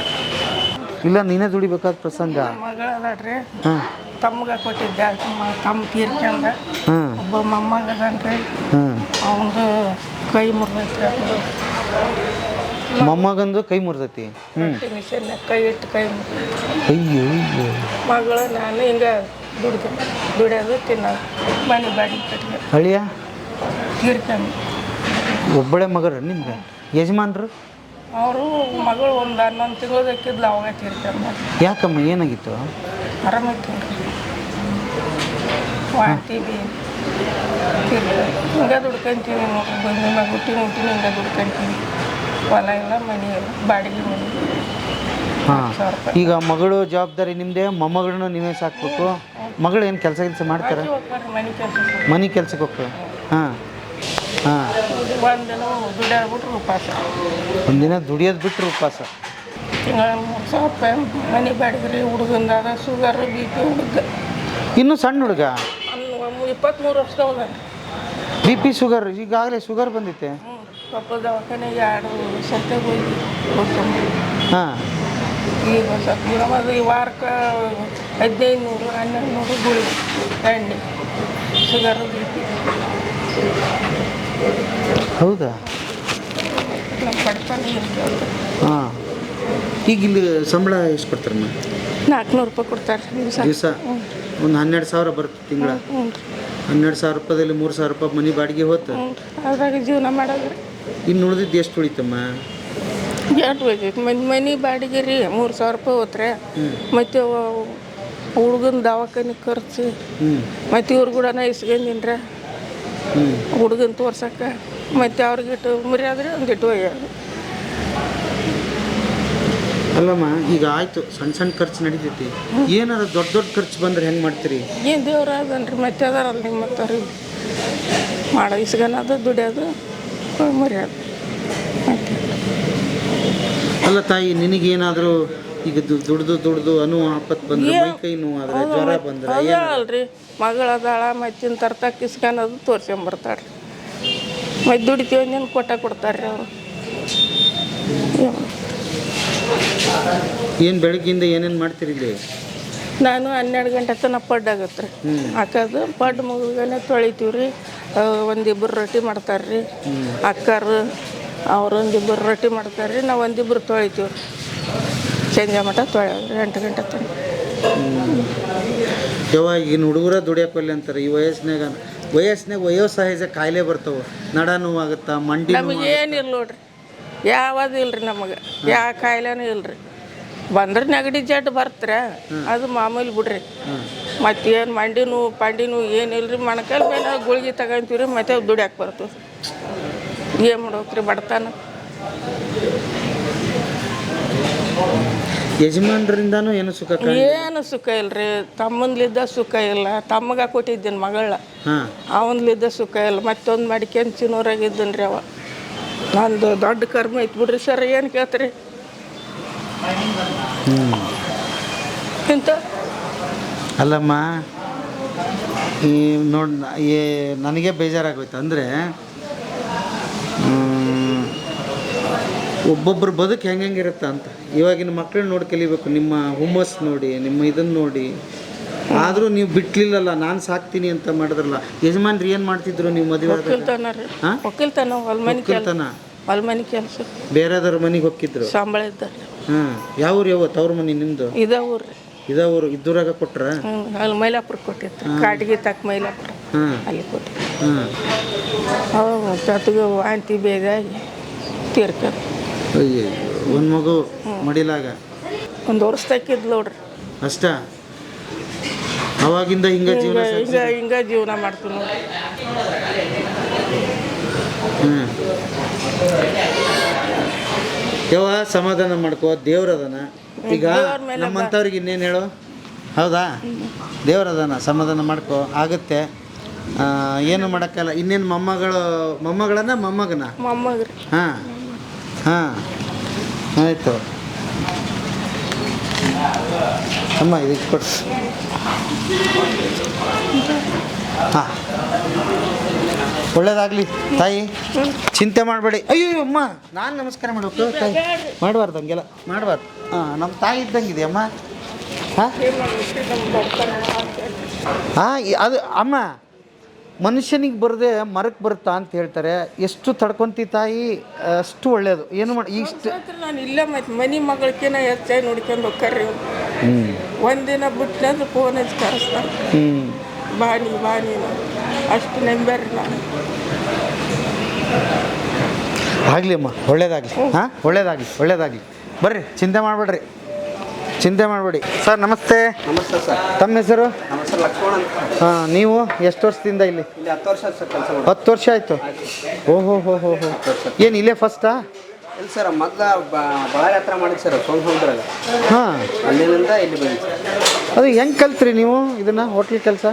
Speaker 2: ಇಲ್ಲ ನೀನೇ ದುಡಿಬೇಕಾದ ಪ್ರಸಂಗ?
Speaker 3: ಮಗಳ ಅದಾಡ್ರಿ.
Speaker 2: ಹಾಂ
Speaker 3: ತಮ್ಗೆ ಕೊಟ್ಟಿದ್ದೆ. ತಮ್ಮ ತೀರ್ಕೊಂಡ.
Speaker 2: ಹಾಂ
Speaker 3: ಒಬ್ಬ ಮೊಮ್ಮಗ ಅದನ್ರಿ.
Speaker 2: ಹಾಂ
Speaker 3: ಅವನದು ಕೈ ಮುರಿದೈತ್ರಿ.
Speaker 2: ಮೊಮ್ಮಗಂದು ಕೈ ಮುರಿದೈತಿ?
Speaker 3: ಮಿಷನ್ ಕೈ ಇಟ್ಟು ಕೈ
Speaker 2: ಅಯ್ಯೋ
Speaker 3: ಮಗಳು ನಾನು ಹಿಂಗೆ ದುಡಿಯೋದು ತಿನ್ನೋದು ಮನೆ ಬಾಡಿಗೆ ಕಟ್ಟಿಗೆ
Speaker 2: ಅಳಿಯ
Speaker 3: ತೀರ್ಕೊಂಡು.
Speaker 2: ಒಬ್ಬಳೆ ಮಗರ ನಿಮ್ಗೆ? ಯಜಮಾನ್ರು?
Speaker 3: ಅವರು ಮಗಳು ಒಂದು 11 ತಿಂಗಳು ಬೇಕಿದ್ಲು ಅವಾಗ ತೀರ್ಕೊಂಡು.
Speaker 2: ಯಾಕಮ್ಮ ಏನಾಗಿತ್ತು?
Speaker 3: ಆರಾಮೈತಿ ವಾಂತಿ ಬಿ ತೀರ್ಕೊಂಡು. ಹಿಂಗೆ ದುಡ್ಕೊಂತೀವಿ ಬಂದು ಹುಟ್ಟಿನ ಹಿಂಗೆ ದುಡ್ಕೊಂತೀವಿ. ಹೊಲ ಇಲ್ಲ ಮನೆ ಇಲ್ಲ ಬಾಡಿಗೆ ಮನೆ.
Speaker 2: ಹಾಂ. ಈಗ ಮಗಳು ಜವಾಬ್ದಾರಿ ನಿಮ್ಮದೇ, ಮೊಮ್ಮಗಳನ್ನ ನೀವೇ ಸಾಕಬೇಕು. ಮಗಳು ಏನು ಕೆಲಸ ಮಾಡ್ತಾರೆ?
Speaker 3: ಮನೆ ಕೆಲಸ
Speaker 2: ಮನೆ ಕೆಲ್ಸಕ್ಕೆ ಹೋಗ್ತಾರೆ. ಹಾಂ ಹಾಂ.
Speaker 3: ಒಂದಿನ ದುಡಿಯಾಗ್ಬಿಟ್ರು ಉಪವಾಸ,
Speaker 2: ಒಂದಿನ ದುಡಿಯೋದು ಬಿಟ್ಟರು ಉಪವಾಸ.
Speaker 3: ತಿಂಗಳ 3,000 ರೂಪಾಯಿ ಮನೆ ಬಾಡಿಗೆ ಹುಡುಗಂದಾಗ ಶುಗರ್ ಬಿ ಪಿ ಹುಡುಗ
Speaker 2: ಇನ್ನೂ ಸಣ್ಣ ಹುಡುಗ
Speaker 3: 23 ವರ್ಷ ಹೋದ.
Speaker 2: ಬಿ ಪಿ ಶುಗರ್ ಈಗಾಗಲೇ ಶುಗರ್ ಬಂದಿತ್ತೆ.
Speaker 3: ಪಾಪ ದವಾಖಾನೆಗೆ 2 ಸತಿ ಹೋಗಿ
Speaker 2: ಹಾಂ.
Speaker 3: ಈಗ ಸ್ವಲ್ಪ ನಮ್ಮದು ಈ ವಾರಕ್ಕೆ 1500 1200 ಗುಳಿಗೆ ಎಣ್ಣೆ ಶುಗರ್ ಬಿ ಪಿ.
Speaker 2: ಹೌದಾ?
Speaker 3: ನಮ್ಮ ಪಡ್ಕೊಂಡು ಇರ್ತೀವಿ.
Speaker 2: ಹಾಂ. ಈಗ ಇಲ್ಲಿ ಸಂಬಳ ಎಷ್ಟು ಕೊಡ್ತಾರಮ್ಮ?
Speaker 3: 400 ರೂಪಾಯಿ ಕೊಡ್ತಾರೆ
Speaker 2: ದಿವಸ. ಒಂದು 12,000 ಬರುತ್ತೆ ತಿಂಗಳ. 12,000 ರೂಪಾಯಿದಲ್ಲಿ 3,000 ರೂಪಾಯಿ ಮನೆ ಬಾಡಿಗೆ ಹೋತು.
Speaker 3: ಅದ್ರಾಗ ಜೀವನ ಮಾಡೋದ್ರಿ.
Speaker 2: ಇನ್ನು ಉಳಿದಿದ್ದು ಎಷ್ಟು ಉಳಿತಮ್ಮ?
Speaker 3: ಎಷ್ಟು ಹೋಯ್ತೈತಿ ಮನೆ ಬಾಡಿಗೆ ರೀ 3,000 ರೂಪಾಯಿ ಹೋತ್ರೆ. ಮತ್ತು ಹುಡುಗನ ದವಾಖಾನೆ ಖರ್ಚು, ಮತ್ತು ಇವ್ರ ಕೂಡ ಇಸ್ಕೊಂಡಿನ್ರ ಹುಡುಗನ ತೋರ್ಸಕ್ಕೆ, ಮತ್ತು ಅವ್ರಿಗಿಟ್ಟು ಮುರಿಯಾದ್ರೆ ಒಂದಿಟ್ಟು ಒಯ್ಯೋದು.
Speaker 2: ಅಲ್ಲಮ್ಮ, ಈಗ ಆಯಿತು ಸಣ್ಣ ಸಣ್ಣ ಖರ್ಚು ನಡೀತೈತಿ. ಏನಾರ ದೊಡ್ಡ ದೊಡ್ಡ ಖರ್ಚು ಬಂದ್ರೆ ಹೆಂಗೆ ಮಾಡ್ತೀರಿ?
Speaker 3: ಏನು ದೇವ್ರ ಅದನ್ರಿ, ಮತ್ತೆ ಅದಾರಲ್ಲ ನಿಮ್ಮ ಮತ್ತವ್ರಿ ಮಾಡೋ ಇಸ್ಕೊಳೋದು ದುಡಿಯೋದು ಮುರಿಯೋದು.
Speaker 2: ಅಲ್ಲ ತಾಯಿ, ನಿನಗೇನಾದರೂ ಈಗ ದುಡ್ದು ಆಪತ್ತು ಬಂದ್ರೆ, ಮೈ ಕೈ ನೋವು ಆದರೆ, ಜ್ವರ ಬಂದ್ರೆ
Speaker 3: ಅಲ್ರಿ ಮಗಳದಾಳ ಮತ್ತಿನ ತರ್ತಕ್ಕೆ ಇಸ್ಕೊಳೋದು ತೋರ್ಸ್ಕೊಂಬರ್ತಾರ್ರಿ. ಮತ್ತು ದುಡಿತೀವಿ ನೀನು ಕೊಡ್ತಾರೆ ಅವರು.
Speaker 2: ಏನು ಬೆಳಗ್ಗಿಂದ ಏನೇನು ಮಾಡ್ತೀರಿ ಇಲ್ಲಿ?
Speaker 3: ನಾನು 12 ಗಂಟೆ ತನಕ ಪಡ್ಡು ಆಗತ್ತೆ ರೀ ಹಾಕೋದು. ಪಡ್ಡು ಮುಗಿದ್ಮೇಲೆ ತೊಳಿತೀವಿ ರೀ. ಒಂದಿಬ್ಬರು ರೊಟ್ಟಿ ಮಾಡ್ತಾರೆ ರೀ ಅಕ್ಕಾರು, ಅವ್ರು ಒಂದಿಬ್ಬರು ರೊಟ್ಟಿ ಮಾಡ್ತಾರೆ ರೀ, ನಾವು ಒಂದಿಬ್ಬರು ತೊಳಿತೀವಿ ರೀ. ಸಂಜೆ ಮಟ್ಟ ತೊಳೆಯೋದು 8 ಗಂಟೆ ತನಕ.
Speaker 2: ಯಾವಾಗ ಈಗಿನ ಹುಡುಗರ ದುಡಿಯೋಕ್ಕೊಲ್ಲ ಅಂತಾರೆ. ಈ ವಯಸ್ಸಿನಾಗ ವಯೋಸಹಜ ಕಾಯಿಲೆ ಬರ್ತಾವೆ. ನಡ ನೋವಾಗುತ್ತಾ, ಮಂಡಿ
Speaker 3: ನಮಗೆ ಏನಿಲ್ಲ ನೋಡ್ರಿ, ಯಾವುದು ಇಲ್ರಿ ನಮಗೆ, ಯಾವ ಕಾಯಿಲೆನೂ ಇಲ್ರಿ. ಬಂದ್ರೆ ನೆಗಡಿ ಜಡ್ಡು ಬರ್ತಾರೆ, ಅದು ಮಾಮೂಲಿ ಬಿಡ್ರಿ. ಮತ್ತೇನು ಮಂಡಿನೂ ಏನಿಲ್ರಿ. ಮೊಣಕಾಲು ಮೇಲೆ ಗುಳಿಗೆ ತಗೊಂತೀವಿ ರೀ, ಮತ್ತೆ ದುಡಿಯಾಕೆ ಬರ್ತದೆ. ಏನು ಮಾಡೋಕ್ರಿ ಬಡತನ.
Speaker 2: ಯಜಮಾನ್ರಿಂದಾನು ಏನು ಸುಖ?
Speaker 3: ಏನು ಸುಖ ಇಲ್ರಿ. ತಮ್ಮನ್ಲಿದ್ದ ಸುಖ ಇಲ್ಲ. ತಮ್ಮಗ ಕೊಟ್ಟಿದ್ದೀನಿ ಮಗಳ, ಅವನ್ಲಿದ್ದ ಸುಖ ಇಲ್ಲ. ಮತ್ತೊಂದು ಮಡಿಕೆನ್ ಚಿನ್ನೂರಾಗಿದ್ದೀನಿ ರೀ. ನಂದು ದೊಡ್ಡ ಕರ್ಮ ಐತೆ ಬಿಡ್ರಿ ಸರ್. ಏನು ಕೇಳ್ತೀರಿ ಇಂಥ?
Speaker 2: ಅಲ್ಲಮ್ಮ, ಈ ನೋಡಿ ನನಗೆ ಬೇಜಾರಾಗೋಯ್ತು. ಅಂದರೆ ಒಬ್ಬೊಬ್ಬರು ಬದುಕು ಹೆಂಗಿರುತ್ತೆ ಅಂತ. ಇವಾಗಿನ ಮಕ್ಕಳನ್ನ ನೋಡಿ ಕಲಿಬೇಕು. ನಿಮ್ಮ ಹುಮ್ಮಸ್ ನೋಡಿ, ನಿಮ್ಮ ಇದನ್ನು ನೋಡಿ. ಆದರೂ ನೀವು ಬಿಟ್ಲಿಲ್ಲಲ್ಲ, ನಾನು ಸಾಕ್ತೀನಿ ಅಂತ ಮಾಡಿದ್ರಲ್ಲ. ಯಜಮಾನ್ರಿ ಏನು ಮಾಡ್ತಿದ್ರು ನೀವು ಮದುವೆ?
Speaker 3: ಒಕ್ಕಲ್ತನ ರೀ. ಒಕ್ಕಲ್ತನ, ಹೊಲ್ಮನೆ ಕೆಲಸ.
Speaker 2: ಬೇರೆದವ್ರ ಮನೆಗೆ ಹೋಗಿದ್ರು,
Speaker 3: ಸಂಬಳ ಇದ್ದಾರೆ.
Speaker 2: ಹಾಂ. ಯಾವ ತವ್ರ ಮನೆ ನಿಮ್ಮದು?
Speaker 3: ಇದಾವ್ರಿ.
Speaker 2: ಇದಾವರು ಇದ್ದೂರಾಗ ಕೊಟ್ರ?
Speaker 3: ಅಲ್ಲಿ ಮೈಲಾಪುರಕ್ಕೆ ಕೊಟ್ಟಿತ್ತು. ಕಾಟಿಗೆ ತಕ್ಕ ಮೈಲಾಪುರ, ಅಲ್ಲಿ ಕೊಟ್ಟಿತ್ತು. ಅವಾಗ ಜೊತೆಗೆ ವಾಂತಿ ಬೇಗಾಗಿ ತೀರ್ಕೊಂಡು.
Speaker 2: ಅಯ್ಯ, ಒಂದು ಮಗು ಮಡಿಲಾಗ
Speaker 3: 1 ವರ್ಷ ತಕ್ಕಿದ್ ನೋಡ್ರಿ
Speaker 2: ಅಷ್ಟ. ಅವಾಗಿಂದ ಹಿಂಗೆ
Speaker 3: ಜೀವನ ಮಾಡ್ತೀವಿ ನೋಡ್ರಿ.
Speaker 2: ಯಾವ ಸಮಾಧಾನ ಮಾಡ್ಕೋ, ದೇವ್ರದನ. ಈಗ ನಮ್ಮಂಥವ್ರಿಗೆ ಇನ್ನೇನು ಹೇಳು? ಹೌದಾ? ದೇವ್ರದನ, ಸಮಾಧಾನ ಮಾಡ್ಕೋ, ಆಗುತ್ತೆ. ಏನು ಮಾಡೋಕ್ಕಲ್ಲ. ಇನ್ನೇನು ಮೊಮ್ಮಗಳನ್ನ ಮೊಮ್ಮಗನ?
Speaker 3: ಮೊಮ್ಮಗ್ರಿ.
Speaker 2: ಹಾಂ ಹಾಂ, ಆಯಿತು ಅಮ್ಮ. ಇದಕ್ಕೆ ಕೊಡು. ಹಾಂ, ಒಳ್ಳೇದಾಗಲಿ ತಾಯಿ, ಚಿಂತೆ ಮಾಡಬೇಡಿ. ಅಯ್ಯೋ ಅಮ್ಮ, ನಾನು ನಮಸ್ಕಾರ ಮಾಡಬೇಕು ತಾಯಿ? ಮಾಡಬಾರ್ದು, ಹಂಗೆಲ್ಲ ಮಾಡಬಾರ್ದು. ಹಾಂ, ನಮ್ಮ ತಾಯಿ ಇದ್ದಂಗಿದೆ ಅಮ್ಮ. ಹಾಂ ಹಾಂ, ಅದು ಅಮ್ಮ, ಮನುಷ್ಯನಿಗೆ ಬರದೆ ಮರಕ್ಕೆ ಬರುತ್ತಾ ಅಂತ ಹೇಳ್ತಾರೆ. ಎಷ್ಟು ತಡ್ಕೊಂತಿ ತಾಯಿ, ಅಷ್ಟು ಒಳ್ಳೆಯದು. ಏನು ಮಾಡಿ ಇಷ್ಟು
Speaker 3: ನಾನು ಇಲ್ಲ ಮತ್ತು ಮನೆ ಮಗಳಕಿನ ಹೆಚ್ಚಾಗಿ ನೋಡ್ಕೊಂಡು ಹೋಗ್ತಾರ್ರಿ. ಒಂದಿನ ಬಿಟ್ಟಂದ್ರೆ ಫೋನ್ ಹಚ್ಚಿ ಕರೆಸ್ತಾರೆ, ಬಾನಿ ಅಷ್ಟು ನಂಬ್ಯಾರ್ರಿ ನಾನು.
Speaker 2: ಆಗಲಿ ಅಮ್ಮ, ಒಳ್ಳೇದಾಗಲಿ. ಹಾಂ, ಒಳ್ಳೇದಾಗಲಿ. ಬರ್ರಿ, ಚಿಂತೆ ಮಾಡಬೇಡಿ. ಸರ್ ನಮಸ್ತೆ.
Speaker 1: ನಮಸ್ತೆ ಸರ್.
Speaker 2: ತಮ್ಮ ಹೆಸರು?
Speaker 1: ನಮ್ಮ ಹೆಸರು ಲಕ್ಷ್ಮಣ ಅಂತ.
Speaker 2: ಹಾಂ, ನೀವು ಎಷ್ಟು ವರ್ಷದಿಂದ ಇಲ್ಲಿ?
Speaker 1: 10 ವರ್ಷ ಸರ್ ಕೆಲಸ ಮಾಡಿ.
Speaker 2: 10 ವರ್ಷ ಆಯಿತು. ಓಹೋ. ಏನು ಇಲ್ಲೇ ಫಸ್ಟಾ?
Speaker 1: ಇಲ್ಲ ಸರ್ ಮೊದಲ ಬಳ್ಳಾರಿ ಹತ್ರ ಮಾಡಿದ್ದು ಸರ್ ಸೋಮಸಮುದ್ರಾಗ
Speaker 2: ಹಾಂ,
Speaker 1: ಅಲ್ಲಿಂದ ಇಲ್ಲಿ ಬಂದ್ವಿ ಸರ್.
Speaker 2: ಅದು ಹೆಂಗೆ ಕಲ್ತ್ರಿ ನೀವು ಇದನ್ನು ಹೋಟ್ಲ್ ಕೆಲಸ?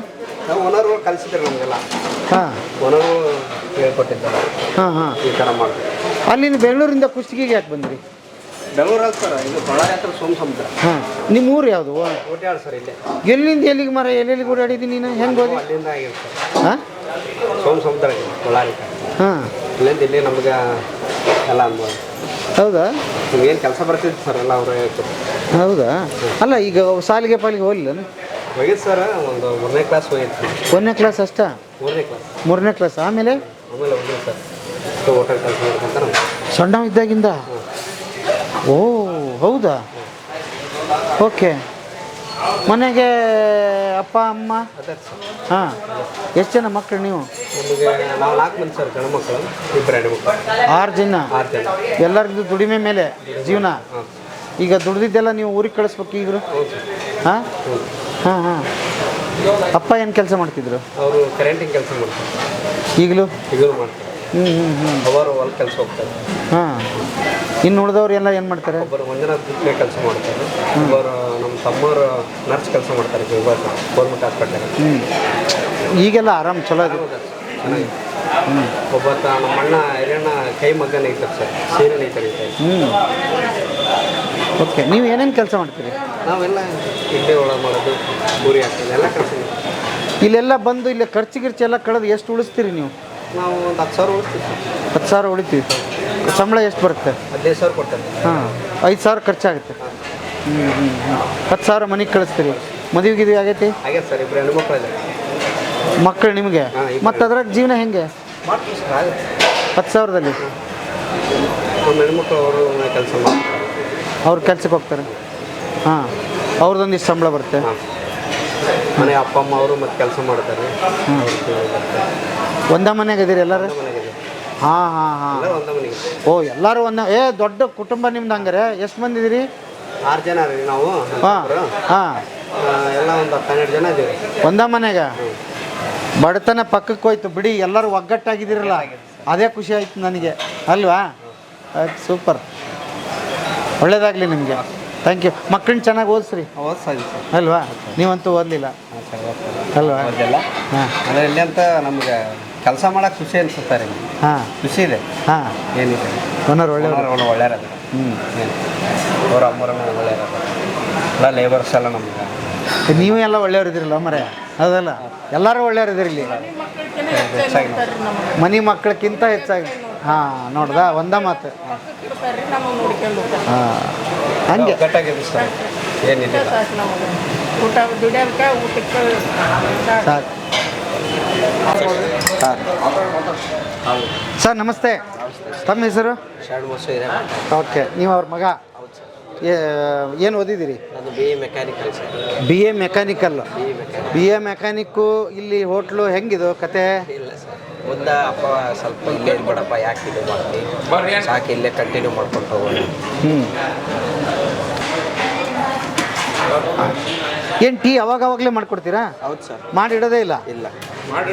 Speaker 1: ನಾವು ಓನರ್ಗಳು ಕಲಿಸಿದ್ರು ನಮಗೆಲ್ಲ,
Speaker 2: ಹಾಂ
Speaker 1: ಓನರು ಹೇಳ್ಕೊಟ್ಟಿದ್ದಾರೆ
Speaker 2: ಹಾಂ ಹಾಂ.
Speaker 1: ಈ ಥರ ಮಾಡಿ.
Speaker 2: ಅಲ್ಲಿಂದ ಬೆಂಗಳೂರಿಂದ ಕುಷ್ಟಗಿಗೆ ಯಾಕೆ ಬಂದ್ರಿ?
Speaker 1: ಬೆಂಗಳೂರಲ್ಲಿ ಸರ್ ಇದು ಬಳ್ಳಾರಿ ಹತ್ರ ಸೋಮಸಮುದ್ರ.
Speaker 2: ಹಾಂ, ನಿಮ್ಮ ಊರು ಯಾವುದು?
Speaker 1: ಕೋಟ್ಯಾಳ ಸರ್ ಇಲ್ಲೇ.
Speaker 2: ಎಲ್ಲಿಂದ ಎಲ್ಲಿಗೆ ಮರ ಎಲ್ಲೆಲ್ಲಿಗೆ ಓಡಾಡಿದ್ದೀನಿ ನೀನು? ಹೆಂಗೆ ಹೋಗಿ?
Speaker 1: ಅಲ್ಲಿಂದ ಆಗಿತ್ತು ಸರ್
Speaker 2: ಹಾಂ
Speaker 1: ಸೋಮಸಮುದ್ರ ಬಳ್ಳಾರಿ.
Speaker 2: ಹಾಂ,
Speaker 1: ಇಲ್ಲಿಂದ ಇಲ್ಲಿ ನಮ್ಗೆ ಎಲ್ಲ ಅನ್ಬೋದು.
Speaker 2: ಹೌದಾ?
Speaker 1: ನಿಮ್ಗೇನು ಕೆಲಸ ಬರ್ತಿತ್ತು ಸರ್ ಎಲ್ಲ ಅವರು ಹೇಳ್ತಾರೆ.
Speaker 2: ಹೌದಾ? ಅಲ್ಲ ಈಗ ಸಾಲಿಗೆ ಪಾಲಿಗೆ ಹೋಗಲಿಲ್ಲ?
Speaker 1: ಹೋಗಿದ್ದು ಸರ್ ಒಂದು 3ನೇ ಕ್ಲಾಸ್ ಹೋಗಿತ್ತು.
Speaker 2: 1ನೇ ಕ್ಲಾಸ್ ಅಷ್ಟಾ?
Speaker 1: 3ನೇ ಕ್ಲಾಸ್.
Speaker 2: 3ನೇ ಕ್ಲಾಸ್ ಆಮೇಲೆ
Speaker 1: ಹೋಗಿಲ್ಲ ಸರ್. ಹೋಟೆಲ್ ಕೆಲಸ ಮಾಡ್ಕೊಂತ ನಮ್ಗೆ
Speaker 2: ಸಣ್ಣ ಇದ್ದಾಗಿಂದ? ಓ ಹೌದಾ? ಓಕೆ. ಮನೆಗೆ ಅಪ್ಪ ಅಮ್ಮ?
Speaker 1: ಅದೇ ಸರ್.
Speaker 2: ಹಾಂ, ಎಷ್ಟು ಜನ ಮಕ್ಕಳು ನೀವು?
Speaker 1: ನಮಗೆ ನಾವು 4 ಮಂದಿ ಸರ್, ಗಂಡು ಮಕ್ಕಳು 2 ಹೆಣ್ಮಕ್ಳು.
Speaker 2: 6 ಜನ?
Speaker 1: 6 ಜನ.
Speaker 2: ಎಲ್ಲರಿಗೂ ದುಡಿಮೆ ಮೇಲೆ ಜೀವನ. ಈಗ ದುಡ್ದಿದ್ದೆಲ್ಲ ನೀವು ಊರಿಗೆ ಕಳಿಸ್ಬೇಕು ಈಗರು? ಹಾಂ ಹಾಂ ಹಾಂ. ಅಪ್ಪ ಏನು ಕೆಲಸ ಮಾಡ್ತಿದ್ರು?
Speaker 1: ಅವರು ಕರೆಂಟಿಂಗ್ ಕೆಲಸ ಮಾಡ್ತಾರೆ.
Speaker 2: ಈಗಲೂ?
Speaker 1: ಈಗಲೂ ಮಾಡ್ತಾರೆ.
Speaker 2: ಹ್ಞೂ ಹ್ಞೂ ಹ್ಞೂ.
Speaker 1: ಅವರು ಹೊಲ ಕೆಲಸ ಹೋಗ್ತಾರೆ.
Speaker 2: ಹಾಂ. ಇನ್ನು ಉಳಿದವ್ರು ಎಲ್ಲ ಏನು ಮಾಡ್ತಾರೆ?
Speaker 1: ಒಬ್ಬರು ಮಂಜುನಾಥ್ ಗುತ್ತಿಗೆ ಕೆಲಸ ಮಾಡ್ತಾರೆ. ಒಬ್ಬರು ನಮ್ಮ ತಮ್ಮವರು ನರ್ಸ್ ಕೆಲಸ ಮಾಡ್ತಾರೆ ಗೌರ್ಮೆಂಟ್ ಹಾಸ್ಪಿಟಲ್.
Speaker 2: ಹ್ಞೂ. ಈಗೆಲ್ಲ ಆರಾಮ್ ಚಲೋ ಇದೆ.
Speaker 1: ಚೆನ್ನಾಗಿ. ಒಬ್ಬತ್ತ ನಮ್ಮ ಅಣ್ಣ ಹಿರಿಯಣ್ಣ ಕೈ ಮಗ್ಗನ ಐತಾರೆ ಸರ್, ಸೀರೆ ಐತಾರೆ.
Speaker 2: ಹ್ಞೂ. ಓಕೆ. ನೀವು ಏನೇನು ಕೆಲಸ ಮಾಡ್ತೀರಿ?
Speaker 1: ನಾವೆಲ್ಲ ಇಡ್ಲಿ ಒಳಗೆ ಮಾಡೋದು, ಪೂರಿ ಹಾಕೋದು ಎಲ್ಲ ಕೆಲಸ.
Speaker 2: ಇಲ್ಲೆಲ್ಲ ಬಂದು ಇಲ್ಲಿ ಖರ್ಚು ಗಿರ್ಚು ಎಲ್ಲ ಕಳೆದು ಎಷ್ಟು ಉಳಿಸ್ತೀರಿ ನೀವು?
Speaker 1: ನಾವು ಒಂದು 10,000 ಉಳಿಸ್ತೀವಿ ಸರ್.
Speaker 2: 10,000 ಉಳಿತೀವಿ. ಸಂಬಳ ಎಷ್ಟು ಬರುತ್ತೆ?
Speaker 1: 15,000 ಕೊಡ್ತಾರೆ.
Speaker 2: ಹಾಂ, 5,000 ಖರ್ಚಾಗುತ್ತೆ. ಹ್ಞೂ ಹ್ಞೂ ಹ್ಞೂ. 10,000 ಮನೆಗೆ ಕಳಿಸ್ತೀರಿ. ಮದುವೆ ಗಿದ್ವಿ ಆಗೈತಿ?
Speaker 1: ಹಾಗೆ ಸರ್, 2 ಹೆಣ್ಮಕ್ಳು ಇದ್ದಾರೆ.
Speaker 2: ಮಕ್ಕಳು ನಿಮಗೆ? ಮತ್ತು ಅದ್ರಾಗ ಜೀವನ ಹೆಂಗೆ?
Speaker 1: ಮಾಡ್ತೀವಿ ಸರ್, ಆಗುತ್ತೆ.
Speaker 2: 10,000ದಲ್ಲಿ
Speaker 1: ನಮ್ಮ ಹೆಣ್ಮಕ್ಳು ಅವರು ಕೆಲಸ ಮಾಡ್ತಾರೆ.
Speaker 2: ಅವ್ರು ಕೆಲ್ಸಕ್ಕೆ ಹೋಗ್ತಾರೆ? ಹಾಂ, ಅವ್ರದ್ದೊಂದಿಷ್ಟು ಸಂಬಳ ಬರುತ್ತೆ.
Speaker 1: ಹಾಂ, ಮನೆ ಅಪ್ಪ ಅಮ್ಮ ಅವರು ಮತ್ತು ಕೆಲಸ ಮಾಡ್ತಾರೆ.
Speaker 2: ಒಂದೇ ಮನೆಗೆ ಇದೀರಿ ಎಲ್ಲರೂ?
Speaker 1: ಮನೆಗಿದೆ
Speaker 2: ಹಾಂ ಹಾಂ ಹಾಂ.
Speaker 1: ಎಲ್ಲ ಒಂದೇ ಮನೆಗೆ.
Speaker 2: ಓ, ಎಲ್ಲರೂ ದೊಡ್ಡ ಕುಟುಂಬ ನಿಮ್ದು ಹಂಗಾರೆ? ಎಷ್ಟು ಮಂದಿ ಇದೀರಿ?
Speaker 1: 6 ಜನ ರೀ ನಾವು.
Speaker 2: ಹಾಂ ಹಾಂ.
Speaker 1: ಎಲ್ಲ ಒಂದು 12 ಜನ ಇದ್ದೀವಿ.
Speaker 2: ಒಂದೇ ಮನೆಗೆ? ಬಡತನ ಪಕ್ಕಕ್ಕೆ ಹೋಯ್ತು ಬಿಡಿ, ಎಲ್ಲರೂ ಒಗ್ಗಟ್ಟಾಗಿದ್ದೀರಲ್ಲ, ಅದೇ ಖುಷಿ ಆಯ್ತು ನನಗೆ, ಅಲ್ವಾ? ಸೂಪರ್, ಒಳ್ಳೇದಾಗಲಿ ನಿಮಗೆ. Thank you. ಮಕ್ಕಳನ್ನ ಚೆನ್ನಾಗಿ ಓದಿಸ್ರಿ,
Speaker 1: ಸರಿ ಸರ್.
Speaker 2: ಅಲ್ವಾ? ನೀವಂತೂ ಓದಲಿಲ್ಲ ಅಲ್ವಾ? ಹಾಂ.
Speaker 1: ಅಂದರೆ ಇಲ್ಲಿ ಅಂತ ನಮಗೆ ಕೆಲಸ ಮಾಡೋಕೆ ಖುಷಿ ಅನ್ಸುತ್ತೆ ರೀ.
Speaker 2: ಹಾಂ,
Speaker 1: ಖುಷಿ ಇದೆ.
Speaker 2: ಹಾಂ.
Speaker 1: ಏನಿದೆ,
Speaker 2: ಓನರ್ ಒಳ್ಳೆಯವರು.
Speaker 1: ಒಳ್ಳೆಯರದ.
Speaker 2: ಹ್ಞೂ.
Speaker 1: ಅವ್ರ ಅಮ್ಮರನ್ನ ಒಳ್ಳೆಯರದ ಎಲ್ಲ ಲೇಬರ್ಸ್ ಎಲ್ಲ ನಮ್ಗೆ.
Speaker 2: ನೀವು ಎಲ್ಲ ಒಳ್ಳೆಯವ್ರು ಇದ್ದೀರಲ್ಲ ಮರೆ, ಹೌದಲ್ಲ? ಎಲ್ಲರೂ ಒಳ್ಳೆಯವ್ರು ಇದ್ದೀರಿ ಇಲ್ಲಿ. ಮನೆ ಮಕ್ಕಳಕ್ಕಿಂತ ಹೆಚ್ಚಾಗಿ. ಹಾಂ, ನೋಡ್ದ ಒಂದೇ ಮಾತು. ಹಾಂ, ಹಂಗೆ
Speaker 1: ಒಗ್ಗಟ್ಟಾಗಿದೆ ಸರ್, ಏನಿದೆ.
Speaker 3: ಊಟ ದುಡಿಯೋದಕ್ಕೆ ಊಟಕ್ಕೆ
Speaker 2: ಸಾಕು. ಸರ್ ನಮಸ್ತೆ, ತಮ್ಮ ಹೆಸರು? ಓಕೆ. ನೀವು ಅವ್ರ ಮಗ? ಏನು ಓದಿದ್ದೀರಿ?
Speaker 1: ಅದು BA mechanical sir.
Speaker 2: BA mechanical. BA mechanic ಇಲ್ಲಿ ಹೋಟ್ಲು ಹೆಂಗಿದು ಕತೆ?
Speaker 1: ಇಲ್ಲ ಸರ್, ಮುಂದೆ ಅಪ್ಪ ಸ್ವಲ್ಪ ಇಲ್ಲೇ ಇರ್ಬೇಡಪ್ಪ, ಯಾಕೆ ಇದು ಮಾಡ್ತೀವಿ, ಸಾಕು ಇಲ್ಲೇ ಕಂಟಿನ್ಯೂ ಮಾಡ್ಕೊಂಡು ಹೋಗೋಣ.
Speaker 2: ಹ್ಞೂ. ಏನು ಟೀ ಅವಾಗವಾಗಲೇ ಮಾಡಿಕೊಡ್ತೀರಾ?
Speaker 1: ಹೌದು ಸರ್.
Speaker 2: ಮಾಡಿಡೋದೇ ಇಲ್ಲ?
Speaker 1: ಇಲ್ಲ,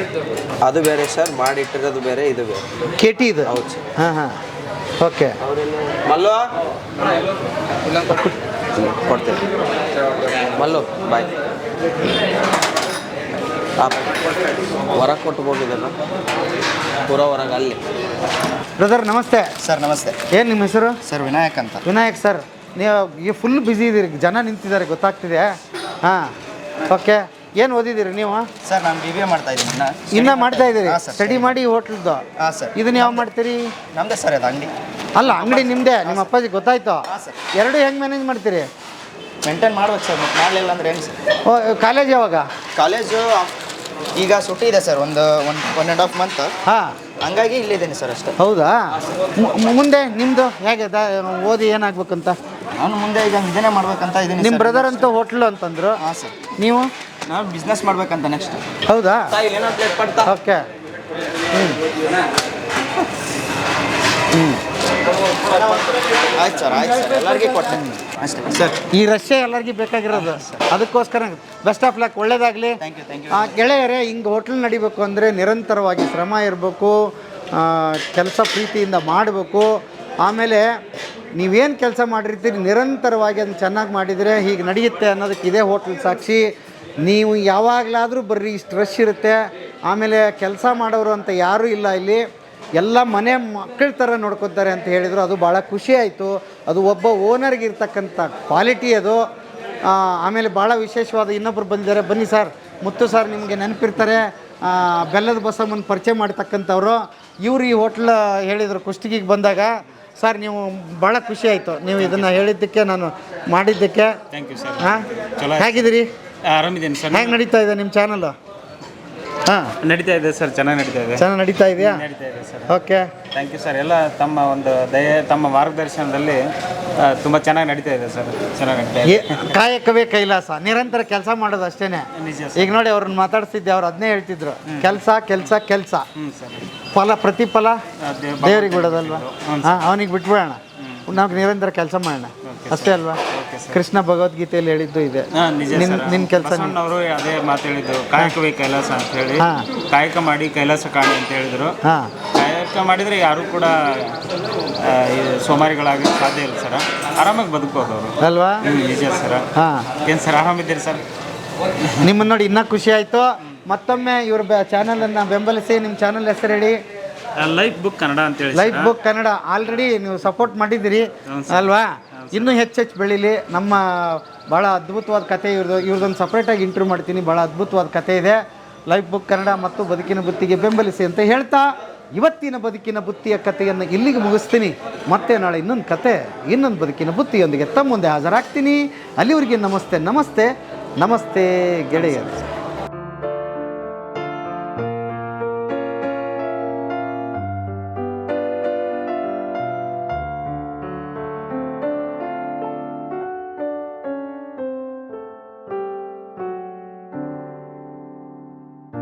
Speaker 1: ಅದು ಬೇರೆ ಸರ್, ಮಾಡಿಟ್ಟಿರೋದು ಬೇರೆ, ಇದು ಬೇರೆ.
Speaker 2: KT ಇದು?
Speaker 1: ಹೌದು ಸರ್.
Speaker 2: ಹಾಂ ಹಾಂ. ಓಕೆ.
Speaker 1: ಮಲ್ಲು ಕೊಡ್ತೇನೆ. ಮಲ್ಲು ಬಾಯ್. ಹೊರಗೆ ಕೊಟ್ಟು ಹೋಗಿದ್ದಲ್ಲ, ಪೂರ ಹೊರಗೆ ಅಲ್ಲಿ.
Speaker 2: ಬ್ರದರ್ ನಮಸ್ತೆ.
Speaker 8: ಸರ್ ನಮಸ್ತೆ.
Speaker 2: ಏನು ನಿಮ್ಮ ಹೆಸರು?
Speaker 8: ಸರ್ ವಿನಾಯಕ್ ಅಂತ.
Speaker 2: ವಿನಾಯಕ್ ಸರ್, ನೀವು ಈಗ ಫುಲ್ ಬ್ಯುಸಿ ಇದ್ದೀರಿ, ಜನ ನಿಂತಿದ್ದಾರೆ ಗೊತ್ತಾಗ್ತಿದೆ. ಹಾಂ, ಓಕೆ. ಏನು ಓದಿದ್ದೀರಿ ನೀವು?
Speaker 8: ಸರ್ ನಾನು BBA ಮಾಡ್ತಾ ಇದ್ದೀನಿ.
Speaker 2: ಇನ್ನೂ ಮಾಡ್ತಾ ಇದ್ದೀರಿ?
Speaker 8: ಹಾಂ ಸರ್.
Speaker 2: ಸ್ಟಡಿ ಮಾಡಿ ಹೋಟ್ಲದ್ದು?
Speaker 8: ಹಾಂ ಸರ್.
Speaker 2: ಇದನ್ನ ಯಾವ ಮಾಡ್ತೀರಿ?
Speaker 8: ನಮ್ಮದೇ ಸರ್ ಅದು ಅಂಗಡಿ.
Speaker 2: ಅಲ್ಲ, ಅಂಗಡಿ ನಿಮ್ಮದೇ, ನಿಮ್ಮ ಅಪ್ಪಾಜಿ ಗೊತ್ತಾಯ್ತು.
Speaker 8: ಹಾಂ ಸರ್.
Speaker 2: ಎರಡು ಹೆಂಗೆ ಮ್ಯಾನೇಜ್ ಮಾಡ್ತೀರಿ?
Speaker 8: ಮೇಂಟೈನ್ ಮಾಡ್ಬೇಕು ಸರ್, ಮತ್ತೆ ಮಾಡಲಿಲ್ಲ ಅಂದ್ರೆ ಹೆಂಗೆ ಸರ್?
Speaker 2: ಓ, ಕಾಲೇಜ್ ಯಾವಾಗ?
Speaker 8: ಕಾಲೇಜು ಈಗ ಸುಟ್ಟಿ ಇದೆ ಸರ್, ಒಂದು 1.5 ಮಂತ್.
Speaker 2: ಹಾಂ,
Speaker 8: ಹಂಗಾಗಿ ಇಲ್ಲಿದ್ದೀನಿ ಸರ್ ಅಷ್ಟೇ.
Speaker 2: ಹೌದಾ? ಮುಂದೆ ನಿಮ್ಮದು ಹೇಗೆ ಓದಿ ಏನಾಗ್ಬೇಕಂತ?
Speaker 8: ನಾನು ಮುಂದೆ ಈಗ ಇದನ್ನೇ ಮಾಡ್ಬೇಕಂತ ಇದ್ದೀನಿ.
Speaker 2: ನಿಮ್ಮ ಬ್ರದರ್ ಅಂತ ಹೋಟ್ಲು ಅಂತಂದ್ರು.
Speaker 8: ಹಾಂ ಸರ್.
Speaker 2: ನೀವು?
Speaker 8: ನಾನು ಬಿಸ್ನೆಸ್ ಮಾಡ್ಬೇಕಂತ ನೆಕ್ಸ್ಟ್.
Speaker 2: ಹೌದಾ?
Speaker 1: ಏನೋ ಪ್ಲೇಟ್ ಪಡ್ತಾ.
Speaker 2: ಓಕೆ. ಹ್ಞೂ.
Speaker 8: ಆಯ್ತು ಸರ್, ಆಯ್ತು ಸರ್, ಎಲ್ಲರಿಗೂ ಕೊಡ್ತೇನೆ ಅಷ್ಟೇ ಸರ್.
Speaker 2: ಈ ರಶ್ಯ ಎಲ್ಲರಿಗೂ ಬೇಕಾಗಿರೋದು, ಅದಕ್ಕೋಸ್ಕರ ಬೆಸ್ಟ್ ಆಫ್ ಲಕ್, ಒಳ್ಳೇದಾಗಲಿ.
Speaker 8: Thank you.
Speaker 2: ಗೆಳೆಯರೇ, ಹಿಂಗೆ ಹೋಟ್ಲ್ ನಡಿಬೇಕು ಅಂದರೆ ನಿರಂತರವಾಗಿ ಶ್ರಮ ಇರಬೇಕು, ಕೆಲಸ ಪ್ರೀತಿಯಿಂದ ಮಾಡಬೇಕು. ಆಮೇಲೆ ನೀವೇನು ಕೆಲಸ ಮಾಡಿರ್ತೀರಿ ನಿರಂತರವಾಗಿ ಅದನ್ನು ಚೆನ್ನಾಗಿ ಮಾಡಿದರೆ ಹೀಗೆ ನಡೆಯುತ್ತೆ ಅನ್ನೋದಕ್ಕೆ ಇದೇ ಹೋಟ್ಲ್ ಸಾಕ್ಷಿ. ನೀವು ಯಾವಾಗಲಾದರೂ ಬರ್ರಿ, ಇಷ್ಟು ರಶ್ ಇರುತ್ತೆ. ಆಮೇಲೆ ಕೆಲಸ ಮಾಡೋರು ಅಂತ ಯಾರೂ ಇಲ್ಲ ಇಲ್ಲಿ, ಎಲ್ಲ ಮನೆ ಮಕ್ಕಳ ಥರ ನೋಡ್ಕೊತಾರೆ ಅಂತ ಹೇಳಿದರು. ಅದು ಭಾಳ ಖುಷಿ ಆಯಿತು. ಅದು ಒಬ್ಬ ಓನರ್ಗೆ ಇರ್ತಕ್ಕಂಥ ಕ್ವಾಲಿಟಿ ಅದು. ಆಮೇಲೆ ಭಾಳ ವಿಶೇಷವಾದ ಇನ್ನೊಬ್ಬರು ಬಂದಿದ್ದಾರೆ. ಬನ್ನಿ ಸರ್, ಮುತ್ತು ಸರ್ ನಿಮಗೆ ನೆನಪಿರ್ತಾರೆ, ಬೆಲ್ಲದ ಬಸಮ್ಮನ ಪರಿಚಯ ಮಾಡ್ತಕ್ಕಂಥವ್ರು. ಇವರು ಈ ಹೋಟ್ಲ್ ಹೇಳಿದರು ಕುಷ್ಟಗಿಗೆ ಬಂದಾಗ. ಸರ್ ನೀವು ಭಾಳ ಖುಷಿ ಆಯಿತು ನೀವು ಇದನ್ನು ಹೇಳಿದ್ದಕ್ಕೆ, ನಾನು ಮಾಡಿದ್ದಕ್ಕೆ.
Speaker 6: Thank you sir.
Speaker 2: ಹಾಂ, ಹೇಗಿದ್ದೀರಿ?
Speaker 6: ಆರಾಮಿದ್ದೀನಿ ಸರ್.
Speaker 2: ಹೇಗೆ ನಡೀತಾ ಇದೆ ನಿಮ್ಮ ಚಾನಲ್ಲು? ಹಾಂ,
Speaker 6: ನಡೀತಾ ಇದೆ ಸರ್, ಚೆನ್ನಾಗಿ ನಡೀತಾ ಇದೆ.
Speaker 2: ಚೆನ್ನಾಗಿ ನಡೀತಾ ಇದೆಯಾ?
Speaker 6: ನಡೀತಾ ಇದೆ sir.
Speaker 2: Okay,
Speaker 6: thank you sir. ಎಲ್ಲ ತಮ್ಮ ಒಂದು ತಮ್ಮ ಮಾರ್ಗದರ್ಶನದಲ್ಲಿ ತುಂಬ ಚೆನ್ನಾಗಿ ನಡೀತಾ ಇದೆ ಸರ್. ಚೆನ್ನಾಗಿ ನಡೀತಾ ಇದೆ.
Speaker 2: ಕಾಯಕವೇ ಕೈಲಾಸ, ನಿರಂತರ ಕೆಲಸ ಮಾಡೋದು ಅಷ್ಟೇ.
Speaker 6: ನಿಜ
Speaker 2: ಈಗ ನೋಡಿ ಅವ್ರನ್ನ ಮಾತಾಡ್ತಿದ್ದೆ, ಅವ್ರು ಅದನ್ನೇ ಹೇಳ್ತಿದ್ರು, ಕೆಲಸ ಕೆಲಸ ಕೆಲಸ,
Speaker 6: ಸರ್.
Speaker 2: ಫಲ ಪ್ರತಿಫಲ ದೇವ್ರಿಗೆ ಬಿಡೋದಲ್ವಾ? ಹಾಂ, ಅವನಿಗೆ ಬಿಟ್ಬಿಡೋಣ, ನಾವು ನಿರಂತರ ಕೆಲಸ ಮಾಡೋಣ ಅಷ್ಟೇ ಅಲ್ವಾ? ಕೃಷ್ಣ ಭಗವದ್ಗೀತೆಯಲ್ಲಿ ಹೇಳಿದ್ದು ಇದೆ.
Speaker 6: ನಿಜ ಸರ್.
Speaker 2: ನಿನ್ನ ಕೆಲಸ
Speaker 6: ಅವರು ಅದೇ ಮಾತು ಹೇಳಿದ್ರು, ಕಾಯಕವೇ ಕೈಲಾಸ ಅಂತ ಹೇಳಿ. ಕಾಯಕ ಮಾಡಿ ಕೈಲಾಸ ಕಾಣಿ ಅಂತ ಹೇಳಿದ್ರು.
Speaker 2: ಹಾಂ,
Speaker 6: ಕಾಯಕ ಮಾಡಿದರೆ ಯಾರು ಕೂಡ ಸೋಮಾರಿಗಳಾಗಿ ಸಾಧ್ಯ ಇಲ್ಲ ಸರ್. ಆರಾಮಾಗಿ ಬದುಕೋದು ಅವರು
Speaker 2: ಅಲ್ವಾ?
Speaker 6: ನಿಜ ಸರ್.
Speaker 2: ಹಾಂ,
Speaker 6: ಏನು ಸರ್, ಆರಾಮಿದ್ದೀರಿ ಸರ್?
Speaker 2: ನಿಮ್ಮನ್ನು ನೋಡಿ ಇನ್ನೂ ಖುಷಿ ಆಯಿತು. ಮತ್ತೊಮ್ಮೆ ಇವ್ರ ಚಾನಲನ್ನು ಬೆಂಬಲಿಸಿ. ನಿಮ್ಮ ಚಾನಲ್ ಹೆಸರು ಹೇಳಿ.
Speaker 6: ಲೈಫ್ ಬುಕ್ ಕನ್ನಡ ಅಂತೇಳಿ.
Speaker 2: ಲೈಫ್ ಬುಕ್ ಕನ್ನಡ ಆಲ್ರೆಡಿ ನೀವು ಸಪೋರ್ಟ್ ಮಾಡಿದ್ದೀರಿ ಅಲ್ವಾ? ಇನ್ನೂ ಹೆಚ್ಚೆಚ್ಚು ಬೆಳೀಲಿ. ನಮ್ಮ ಭಾಳ ಅದ್ಭುತವಾದ ಕತೆ ಇವ್ರದ್ದೊಂದು ಸಪ್ರೇಟಾಗಿ ಇಂಟರ್ವ್ಯೂ ಮಾಡ್ತೀನಿ. ಭಾಳ ಅದ್ಭುತವಾದ ಕತೆ ಇದೆ. ಲೈಫ್ ಬುಕ್ ಕನ್ನಡ ಮತ್ತು ಬದುಕಿನ ಬುತ್ತಿಗೆ ಬೆಂಬಲಿಸಿ ಅಂತ ಹೇಳ್ತಾ ಇವತ್ತಿನ ಬದುಕಿನ ಬುತ್ತಿಯ ಕಥೆಯನ್ನು ಇಲ್ಲಿಗೆ ಮುಗಿಸ್ತೀನಿ. ಮತ್ತೆ ನಾಳೆ ಇನ್ನೊಂದು ಕತೆ, ಇನ್ನೊಂದು ಬದುಕಿನ ಬುತ್ತಿಯೊಂದಿಗೆ ತಮ್ಮ ಮುಂದೆ ಹಾಜರಾಗ್ತೀನಿ. ಅಲ್ಲಿವರೆಗೆ ನಮಸ್ತೆ ನಮಸ್ತೆ ನಮಸ್ತೆ ಗೆಳೆಯರು.